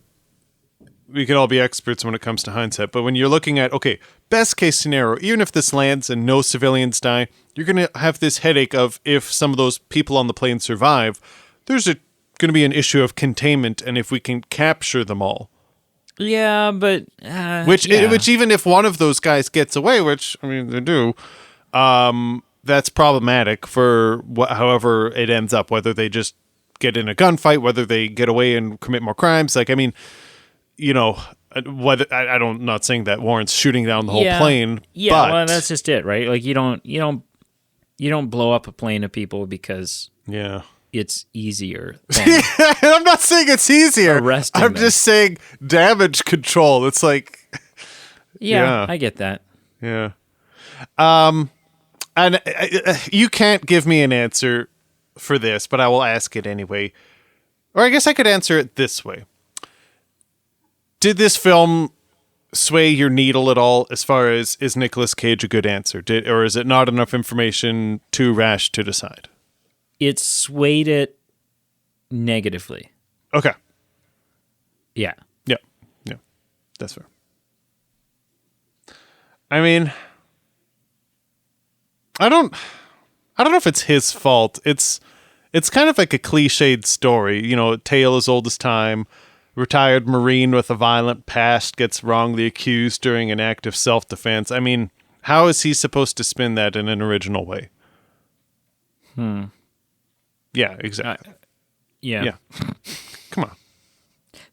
we can all be experts when it comes to hindsight. But when you're looking at, okay, best case scenario, even if this lands and no civilians die, you're going to have this headache of, if some of those people on the plane survive, there's going to be an issue of containment, and if we can capture them all. Yeah, but... Which even if one of those guys gets away, which, I mean, they do... that's problematic for however it ends up, whether they just get in a gunfight, whether they get away and commit more crimes. Like, I mean, whether I'm not saying that warrants shooting down the whole plane. Yeah, but, well, that's just it, right? Like, you don't blow up a plane of people because it's easier. Than I'm not saying it's easier. arresting I'm them. just saying damage control. It's like, yeah, I get that. yeah. And you can't give me an answer for this, but I will ask it anyway. Or I guess I could answer it this way. Did this film sway your needle at all as far as, is Nicolas Cage a good answer? Or is it not enough information, too rash to decide? It swayed it negatively. Okay. Yeah. Yeah. Yeah. That's fair. I mean... I don't know if it's his fault. It's kind of like a cliched story, a tale as old as time. Retired Marine with a violent past gets wrongly accused during an act of self-defense. I mean, how is he supposed to spin that in an original way? Yeah, exactly. Yeah. Come on.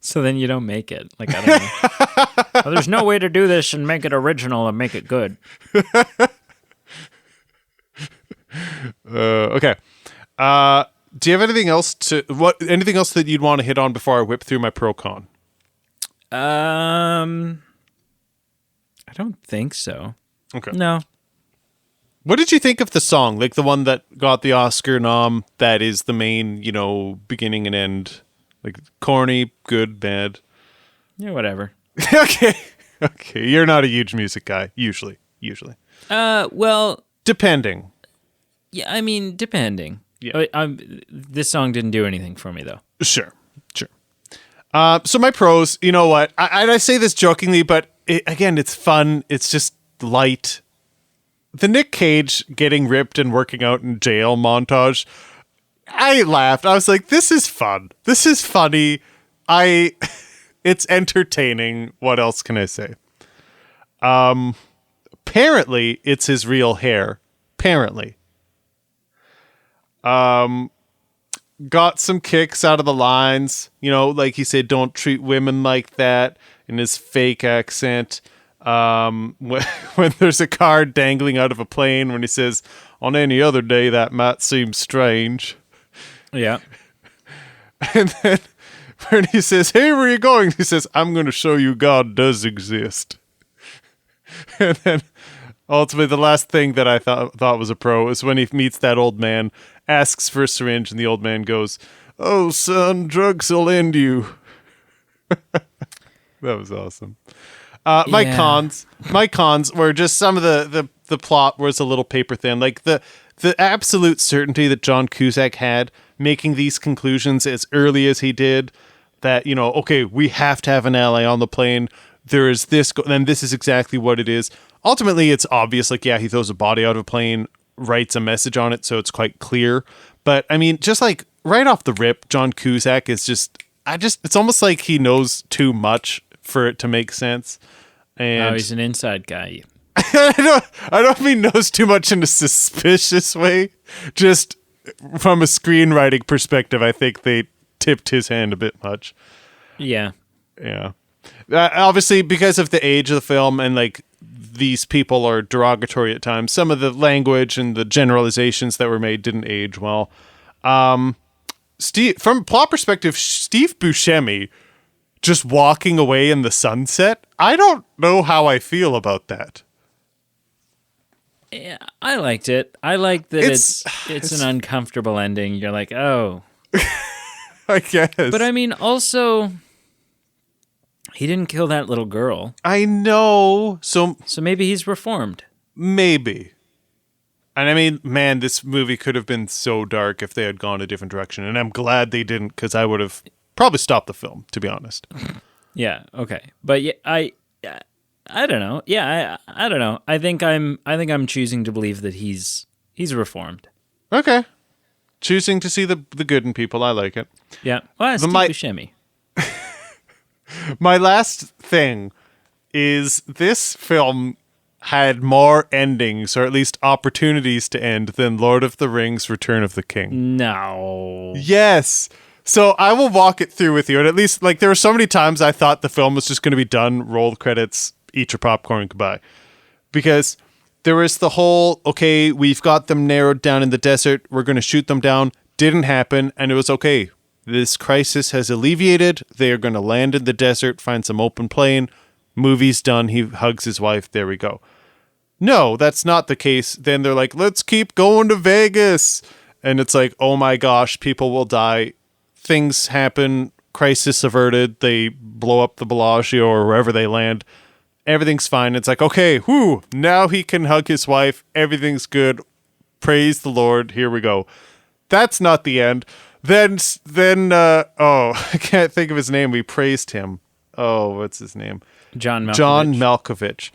So then you don't make it. Like, I don't know. Well, there's no way to do this and make it original and make it good. Okay. Do you have anything else that you'd want to hit on before I whip through my pro con? I don't think so. Okay. No. What did you think of the song? Like the one that got the Oscar nom, that is the main, beginning and end. Like corny, good, bad. Yeah, whatever. Okay. Okay. You're not a huge music guy, usually. Well, Depending. yeah, I mean, depending. Yeah. This song didn't do anything for me, though. Sure. So my pros, you know what? I say this jokingly, but again, it's fun. It's just light. The Nick Cage getting ripped and working out in jail montage, I laughed. I was like, this is fun. This is funny. It's entertaining. What else can I say? Apparently, it's his real hair. Apparently. Got some kicks out of the lines. Like he said, don't treat women like that in his fake accent. when there's a card dangling out of a plane, when he says, "On any other day, that might seem strange," Yeah. and then when he says, "Hey, where are you going?" He says, "I'm going to show you God does exist." And then ultimately, the last thing that I thought was a pro is when he meets that old man, asks for a syringe, and the old man goes, "Oh, son, drugs will end you." That was awesome. My Yeah. cons were just some of the plot was a little paper thin. Like the absolute certainty that John Cusack had making these conclusions as early as he did, that, okay, we have to have an ally on the plane. There is this, and this is exactly what it is. Ultimately, it's obvious. Like, yeah, he throws a body out of a plane, writes a message on it, so it's quite clear. But I mean, just like right off the rip, John Cusack is it's almost like he knows too much for it to make sense. And He's an inside guy. I don't mean knows too much in a suspicious way. Just from a screenwriting perspective, I think they tipped his hand a bit much. Yeah. Yeah. Obviously, because of the age of the film and like these people are derogatory at times, some of the language and the generalizations that were made didn't age well. From a plot perspective, Steve Buscemi just walking away in the sunset, I don't know how I feel about that. Yeah, I liked it. I like that it's an uncomfortable ending. You're like, oh. I guess. But I mean, also, he didn't kill that little girl. I know. So maybe he's reformed. maybe. And I mean, man, this movie could have been so dark if they had gone a different direction. And I'm glad they didn't, because I would have probably stopped the film, to be honest. Yeah, okay. But yeah, I don't know. Yeah, I don't know. I think I'm choosing to believe that he's reformed. Okay. Choosing to see the good in people. I like it. Yeah. Well, Steve Buscemi. My last thing is this film had more endings, or at least opportunities to end, than Lord of the Rings: Return of the King. No. Yes. So I will walk it through with you. And at least, like, there were so many times I thought the film was just going to be done, roll the credits, eat your popcorn, goodbye. Because there was the whole, okay, we've got them narrowed down in the desert, we're going to shoot them down. Didn't happen, and it was okay. This crisis has alleviated. They are going to land in the desert, find some open plain. Movie's done. He hugs his wife. There we go. No, that's not the case. Then they're like, let's keep going to Vegas. And it's like, oh my gosh, people will die. Things happen. Crisis averted. They blow up the Bellagio or wherever they land. Everything's fine. It's like, okay, whoo, now he can hug his wife. Everything's good. Praise the Lord. Here we go. That's not the end. Then, I can't think of his name. We praised him. Oh, what's his name? John Malkovich. John Malkovich.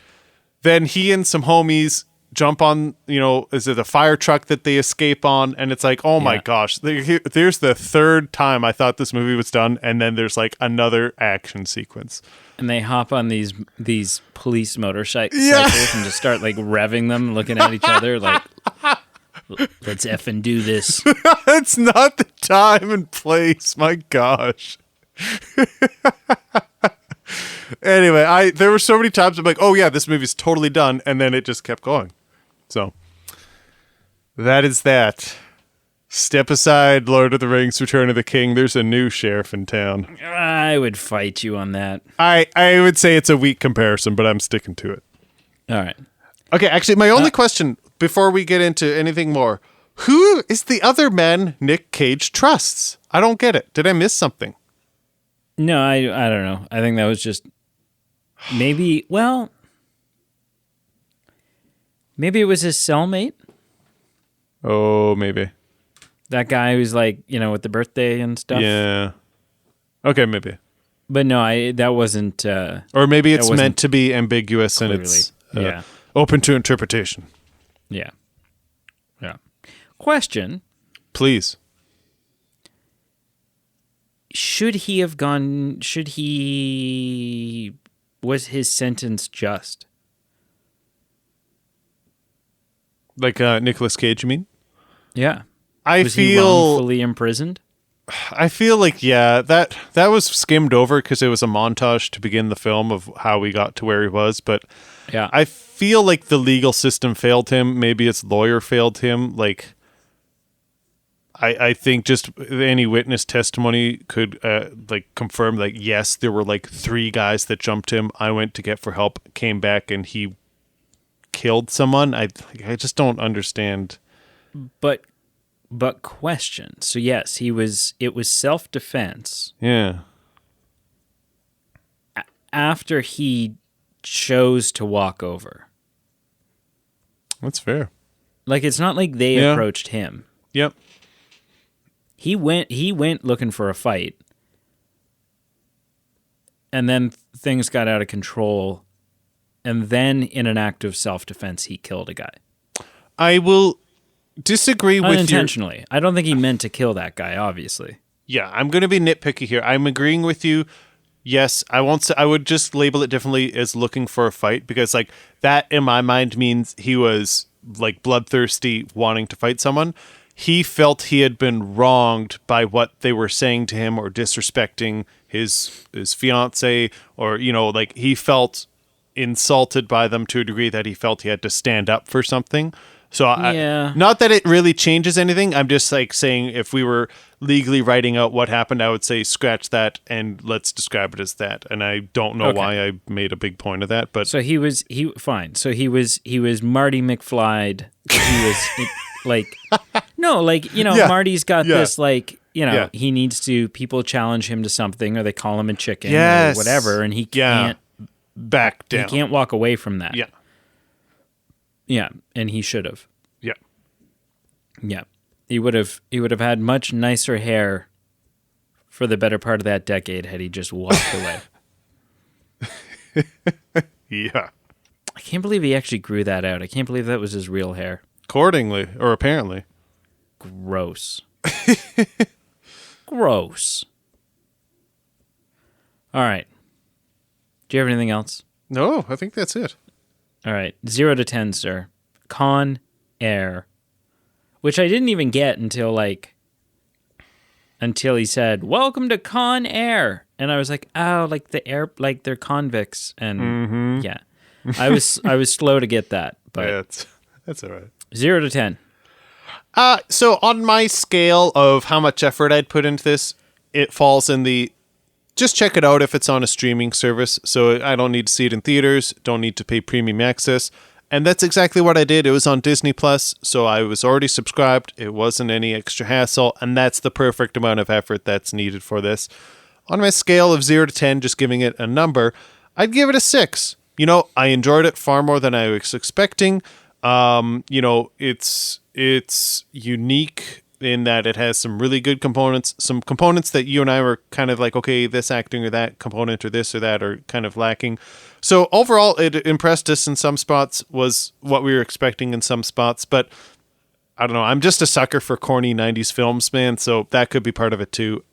Then he and some homies jump on, is it a fire truck that they escape on? And it's like, oh my gosh, there's the third time I thought this movie was done. And then there's like another action sequence. And they hop on these police motorcycles and just start like revving them, looking at each other like, let's effing do this. It's not the time and place. My gosh. Anyway, there were so many times I'm like, oh yeah, this movie's totally done, and then it just kept going. So that is that. Step aside, Lord of the Rings: Return of the King. There's a new sheriff in town. I would fight you on that. I would say it's a weak comparison, but I'm sticking to it. All right. Okay, actually, my only question before we get into anything more: who is the other man Nick Cage trusts? I don't get it. Did I miss something? No, I don't know. I think that was just maybe it was his cellmate. Oh, maybe. That guy who's like, with the birthday and stuff. Yeah. Okay, maybe. But no, that wasn't. Or maybe it's meant to be ambiguous clearly. And it's open to interpretation. Yeah. Yeah. Question. Please. Was his sentence just? Like Nicolas Cage, you mean? Yeah. Was he wrongfully imprisoned? I feel like, yeah, that was skimmed over because it was a montage to begin the film of how we got to where he was. But Yeah. I feel like the legal system failed him. Maybe his lawyer failed him. Like, I think just any witness testimony could like confirm, like, yes, there were like 3 guys that jumped him. I went to get for help, came back, and he killed someone. I just don't understand. But question. So yes, it was self-defense Yeah. after he chose to walk over. That's fair. Like, it's not like they Yeah. approached him. Yep. He went looking for a fight. And then things got out of control. And then in an act of self-defense, he killed a guy. I will disagree with your... Unintentionally. I don't think he meant to kill that guy, obviously. Yeah, I'm going to be nitpicky here. I'm agreeing with you. Yes, I won't say, I would just label it differently as looking for a fight, because like that in my mind means he was like bloodthirsty, wanting to fight someone. He felt he had been wronged by what they were saying to him, or disrespecting his fiance, or, you know, like he felt insulted by them to a degree that he felt he had to stand up for something. So Yeah. not that it really changes anything. I'm just like saying, if we were legally writing out what happened, I would say scratch that and let's describe it as that. And I don't know why I made a big point of that, but So he was fine. So he was Marty McFly. He was like, no, like, you know, Yeah. Marty's got Yeah. this, like, you know, Yeah. he needs to, people challenge him to something, or they call him a chicken Yes. or whatever, and he Yeah. can't back down. he can't walk away from that. Yeah. Yeah, and he should have. Yeah. Yeah. He would have had much nicer hair for the better part of that decade had he just walked away. Yeah. I can't believe he actually grew that out. I can't believe that was his real hair. Accordingly, or apparently. Gross. Gross. All right. Do you have anything else? No, I think that's it. All right. 0 to 10, sir. Con Air. Which I didn't even get until he said, "Welcome to Con Air." And I was like, "Oh, like the air, like they're convicts." And yeah. I was slow to get that, but Yeah, that's all right. 0 to 10. So on my scale of how much effort I'd put into this, it falls in the just check it out if it's on a streaming service. So I don't need to see it in theaters, don't need to pay premium access. And that's exactly what I did. It was on Disney Plus, so I was already subscribed. It wasn't any extra hassle, and that's the perfect amount of effort that's needed for this. On my scale of 0 to 10, just giving it a number, I'd give it a 6. You know, I enjoyed it far more than I was expecting. You know, it's unique in that it has some really good components, some components that you and I were kind of like, okay, this acting or that component or this or that are kind of lacking. So overall, it impressed us in some spots, was what we were expecting in some spots, but I don't know. I'm just a sucker for corny 90s films, man, so that could be part of it too.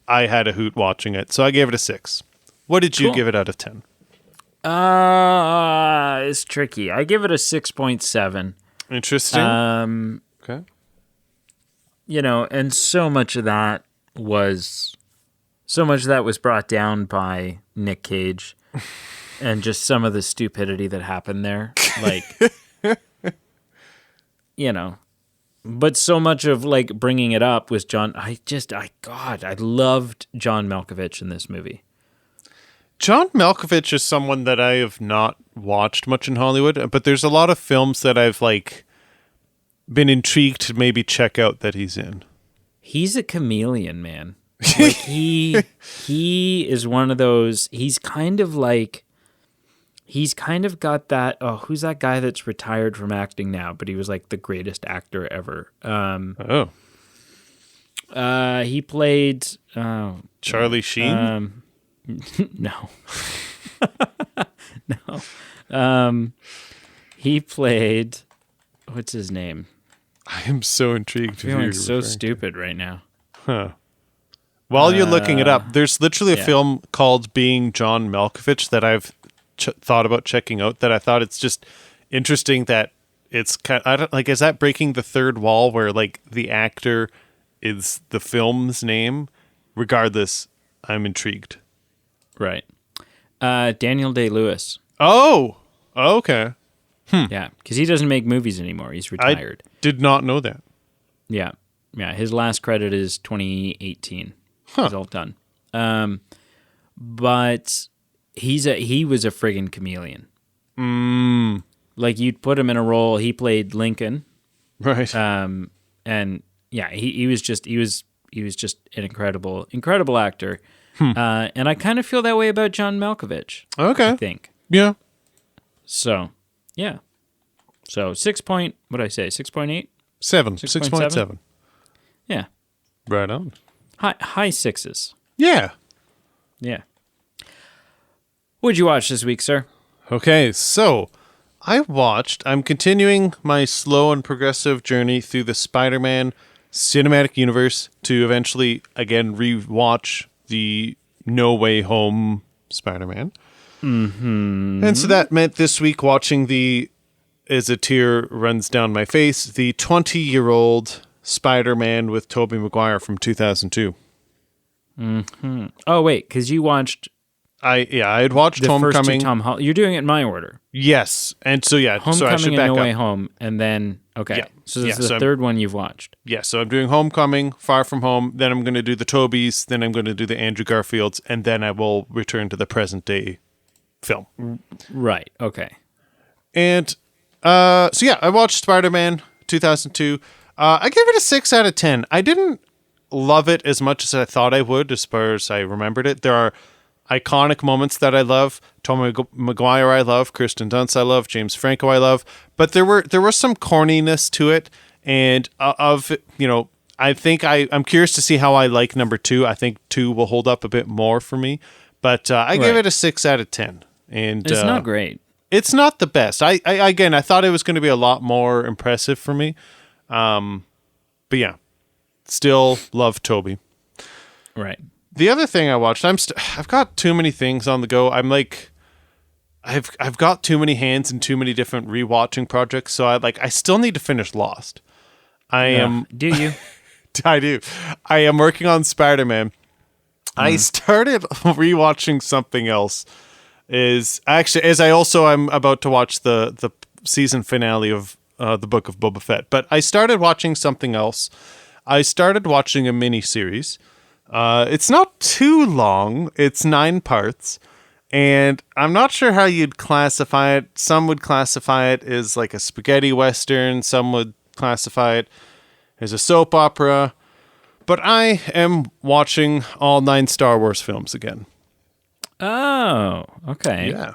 I had a hoot watching it, so I gave it a 6. What did you Cool. give it out of 10? It's tricky. I give it a 6.7. Interesting. Okay. You know, and so much of that was brought down by Nick Cage and just some of the stupidity that happened there. Like, you know, but so much of like bringing it up was I loved John Malkovich in this movie. John Malkovich is someone that I have not watched much in Hollywood, but there's a lot of films that I've like been intrigued to maybe check out that he's in. He's a chameleon, man. Like he is one of those. He's kind of got that. Oh, who's that guy that's retired from acting now? But he was like the greatest actor ever. He played. Charlie Sheen. No, no. He played. What's his name? I am so intrigued. I'm feeling so stupid right now. While you're looking it up, there's literally a yeah. film called Being John Malkovich that I've thought about checking out. That I thought it's just interesting that it's kind. I don't like. Is that breaking the third wall where like the actor is the film's name. Regardless, I'm intrigued. Right. Daniel Day-Lewis. Oh, okay. Yeah, because he doesn't make movies anymore. He's retired. I did not know that. Yeah. His last credit is 2018. Huh. He's all done. But he was a friggin' chameleon. Like you'd put him in a role. He played Lincoln. Right. And yeah, he was just an incredible actor. And I kind of feel that way about John Malkovich. Okay. I think. Yeah. So, yeah. So 6.8? 7. 6.7? 6.7. Yeah. Right on. High sixes. Yeah. Yeah. What'd you watch this week, sir? Okay, so I'm continuing my slow and progressive journey through the Spider-Man cinematic universe to eventually, again, rewatch the No Way Home Spider-Man. And so that meant this week watching as a tear runs down my face, the 20-year-old Spider-Man with Tobey Maguire from 2002. Oh, wait, because you watched I had watched the first two Homecoming. Tom Holland. You're doing it in my order. Yes, and so so I Homecoming should and back No up. Way Home, and then, okay. Yeah. So this Yeah, is so the third one you've watched. Yeah, so I'm doing Homecoming, Far From Home, then I'm going to do the Tobies, then I'm going to do the Andrew Garfields, and then I will return to the present day film. Right, okay. And so yeah, I watched Spider-Man 2002. I gave it a 6 out of 10. I didn't love it as much as I thought I would, as far as I remembered it. There are iconic moments that I love. Tobey Maguire I love, Kirsten Dunst I love, James Franco I love, but there was some corniness to it, and I think I'm curious to see how I like number 2. I think 2 will hold up a bit more for me, but I gave it a 6 out of 10. And It's not great. It's not the best. I thought it was going to be a lot more impressive for me, but yeah, still love Tobey. Right. The other thing I watched, I've got too many things on the go. I'm like, I've got too many hands in too many different rewatching projects. So I still need to finish Lost. Do you? I do. I am working on Spider-Man. I started rewatching something else. I'm about to watch the season finale of the Book of Boba Fett. But I started watching something else. I started watching a mini series. It's not too long. It's 9 parts. And I'm not sure how you'd classify it. Some would classify it as like a spaghetti western. Some would classify it as a soap opera. But I am watching all 9 Star Wars films again. Oh, okay. Yeah.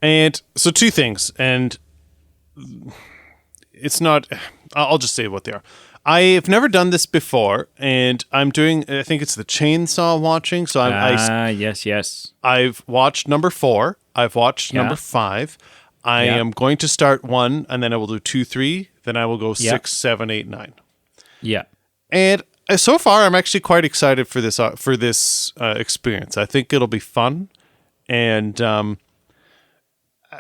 And so 2 things. And it's not... I'll just say what they are. I've never done this before, and I'm doing, I think it's the chainsaw watching. So yes. I've watched number 4. I've watched number 5. I am going to start 1, and then I will do 2, 3. Then I will go 6, 7, 8, 9. Yeah. And so far, I'm actually quite excited for this experience. I think it'll be fun. And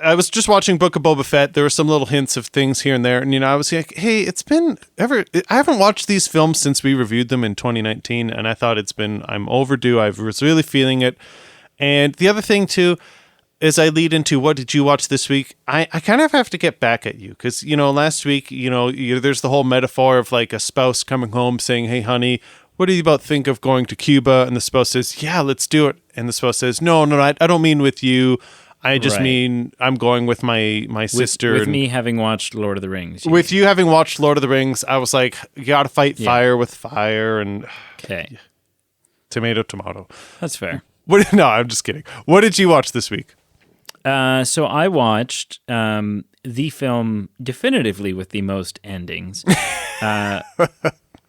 I was just watching Book of Boba Fett. There were some little hints of things here and there. And, I was like, hey, I haven't watched these films since we reviewed them in 2019. And I thought I'm overdue. I was really feeling it. And the other thing, too, as I lead into what did you watch this week, I kind of have to get back at you. Because, last week, there's the whole metaphor of like a spouse coming home saying, hey, honey, what do you about think of going to Cuba? And the spouse says, yeah, let's do it. And the spouse says, no, I don't mean with you. I just mean I'm going with my sister. With me having watched Lord of the Rings. With you having watched Lord of the Rings, I was like, you got to fight fire with fire. And okay, tomato. That's fair. No, I'm just kidding. What did you watch this week? So I watched the film definitively with the most endings. I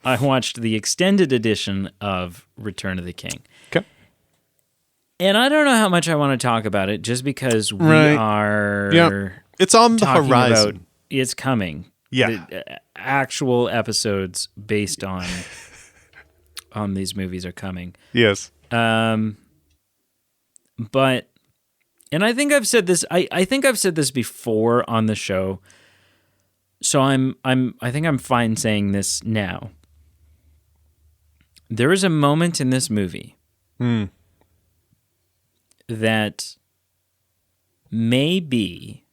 watched the extended edition of Return of the King. Okay. And I don't know how much I want to talk about it, just because we are it's on the horizon. It's coming. Yeah. The actual episodes based on these movies are coming. Yes. But, and I think I've said this. I think I've said this before on the show. So I think I'm fine saying this now. There is a moment in this movie that may be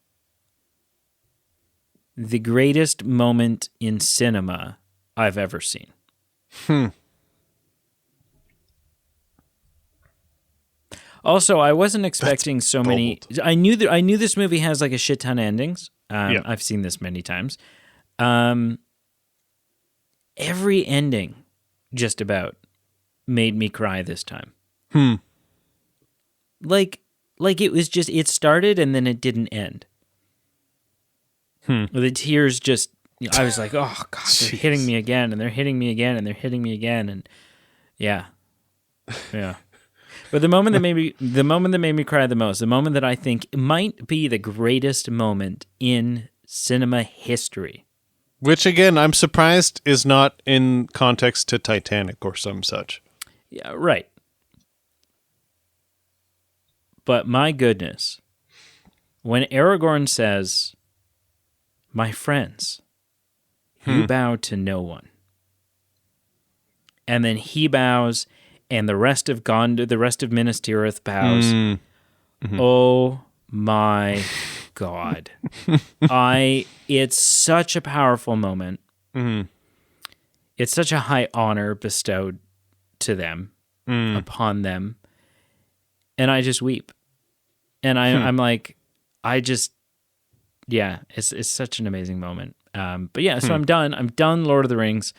the greatest moment in cinema I've ever seen. Also, I wasn't expecting so many. I knew this movie has like a shit ton of endings. I've seen this many times. Every ending, just about, made me cry this time. Like it was just, it started and then it didn't end. The tears just, I was like, oh God, they're hitting me again, and they're hitting me again, and they're hitting me again, and yeah. But the moment that made me cry the most, the moment that I think might be the greatest moment in cinema history. Which, again, I'm surprised is not in context to Titanic or some such. Yeah, right. But my goodness, when Aragorn says, "My friends, you bow to no one," and then he bows, and the rest of Minas Tirith bows. Oh my God! It's such a powerful moment. It's such a high honor bestowed to them, upon them, and I just weep. And I'm like, it's such an amazing moment. But yeah, so I'm done Lord of the Rings.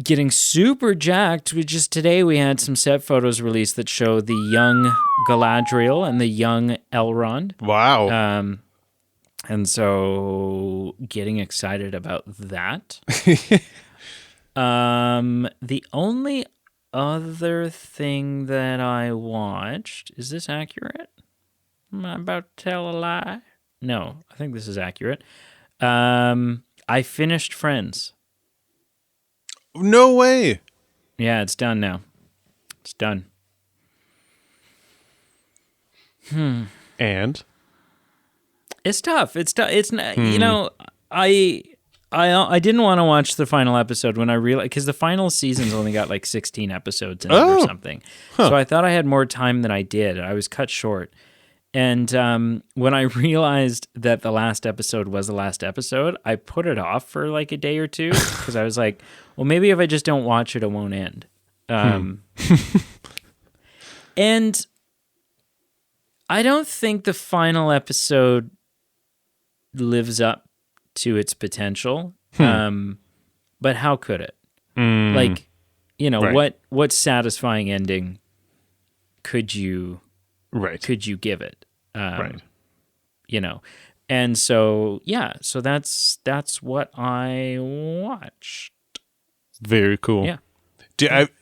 Getting super jacked. Today we had some set photos released that show the young Galadriel and the young Elrond. Wow. And so getting excited about that. The only other thing that I watched, is this accurate? Am I about to tell a lie? No, I think this is accurate. I finished Friends. No way. Yeah, it's done now. It's done. And? It's tough. It's not, you know, I didn't want to watch the final episode when I realized, because the final season's only got like 16 episodes in it or something. So I thought I had more time than I did. I was cut short. And when I realized that the last episode was the last episode, I put it off for like a day or two because I was like, well, maybe if I just don't watch it, it won't end. And I don't think the final episode lives up to its potential. But how could it? Like, you know, Right. what satisfying ending could you give it? Right. You know. And so, yeah, so that's what I watched. Very cool. Yeah.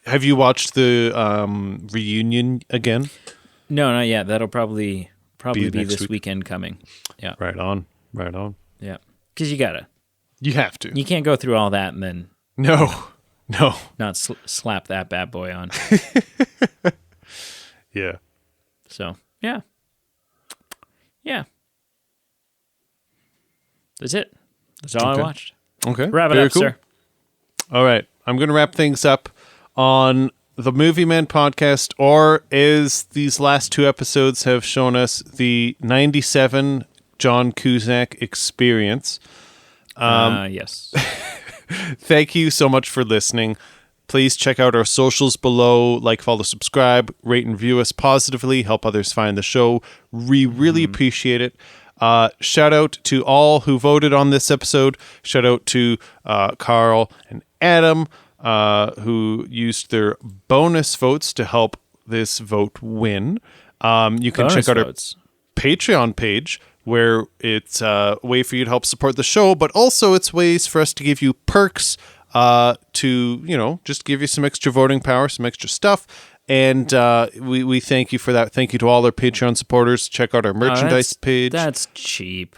Have you watched the reunion again? No, not yet. That'll probably be next this week. weekend coming. Yeah. Right on. Yeah. Because You have to. you can't go through all that and then No. not slap that bad boy on. Yeah. So, yeah. That's it. That's all Okay. I watched. Okay. Wrap it Very up, cool. sir. All right. I'm going to wrap things up on the Movie Man podcast, or as these last two episodes have shown us, the 97 John Cusack experience. Yes. Thank you so much for listening. Please check out our socials below. Like, follow, subscribe, rate and review us positively. Help others find the show. We really appreciate it. Shout out to all who voted on this episode. Shout out to Carl and Adam, who used their bonus votes to help this vote win. You can Bonus check out votes. our Patreon page, where it's a way for you to help support the show, but also it's ways for us to give you perks, to, you know, just give you some extra voting power, some extra stuff. And we thank you for that. Thank you to all our Patreon supporters. Check out our merchandise page. That's cheap.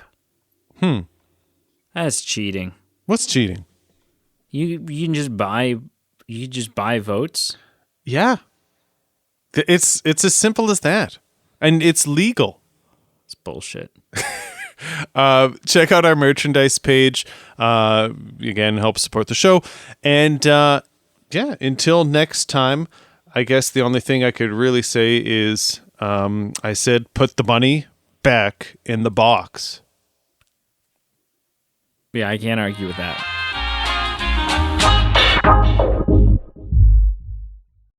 That's cheating. What's cheating? You can just buy votes. Yeah. It's as simple as that. And it's legal. It's bullshit. Check out our merchandise page. Again, help support the show. And yeah, until next time, I guess the only thing I could really say is I said put the money back in the box. Yeah, I can't argue with that.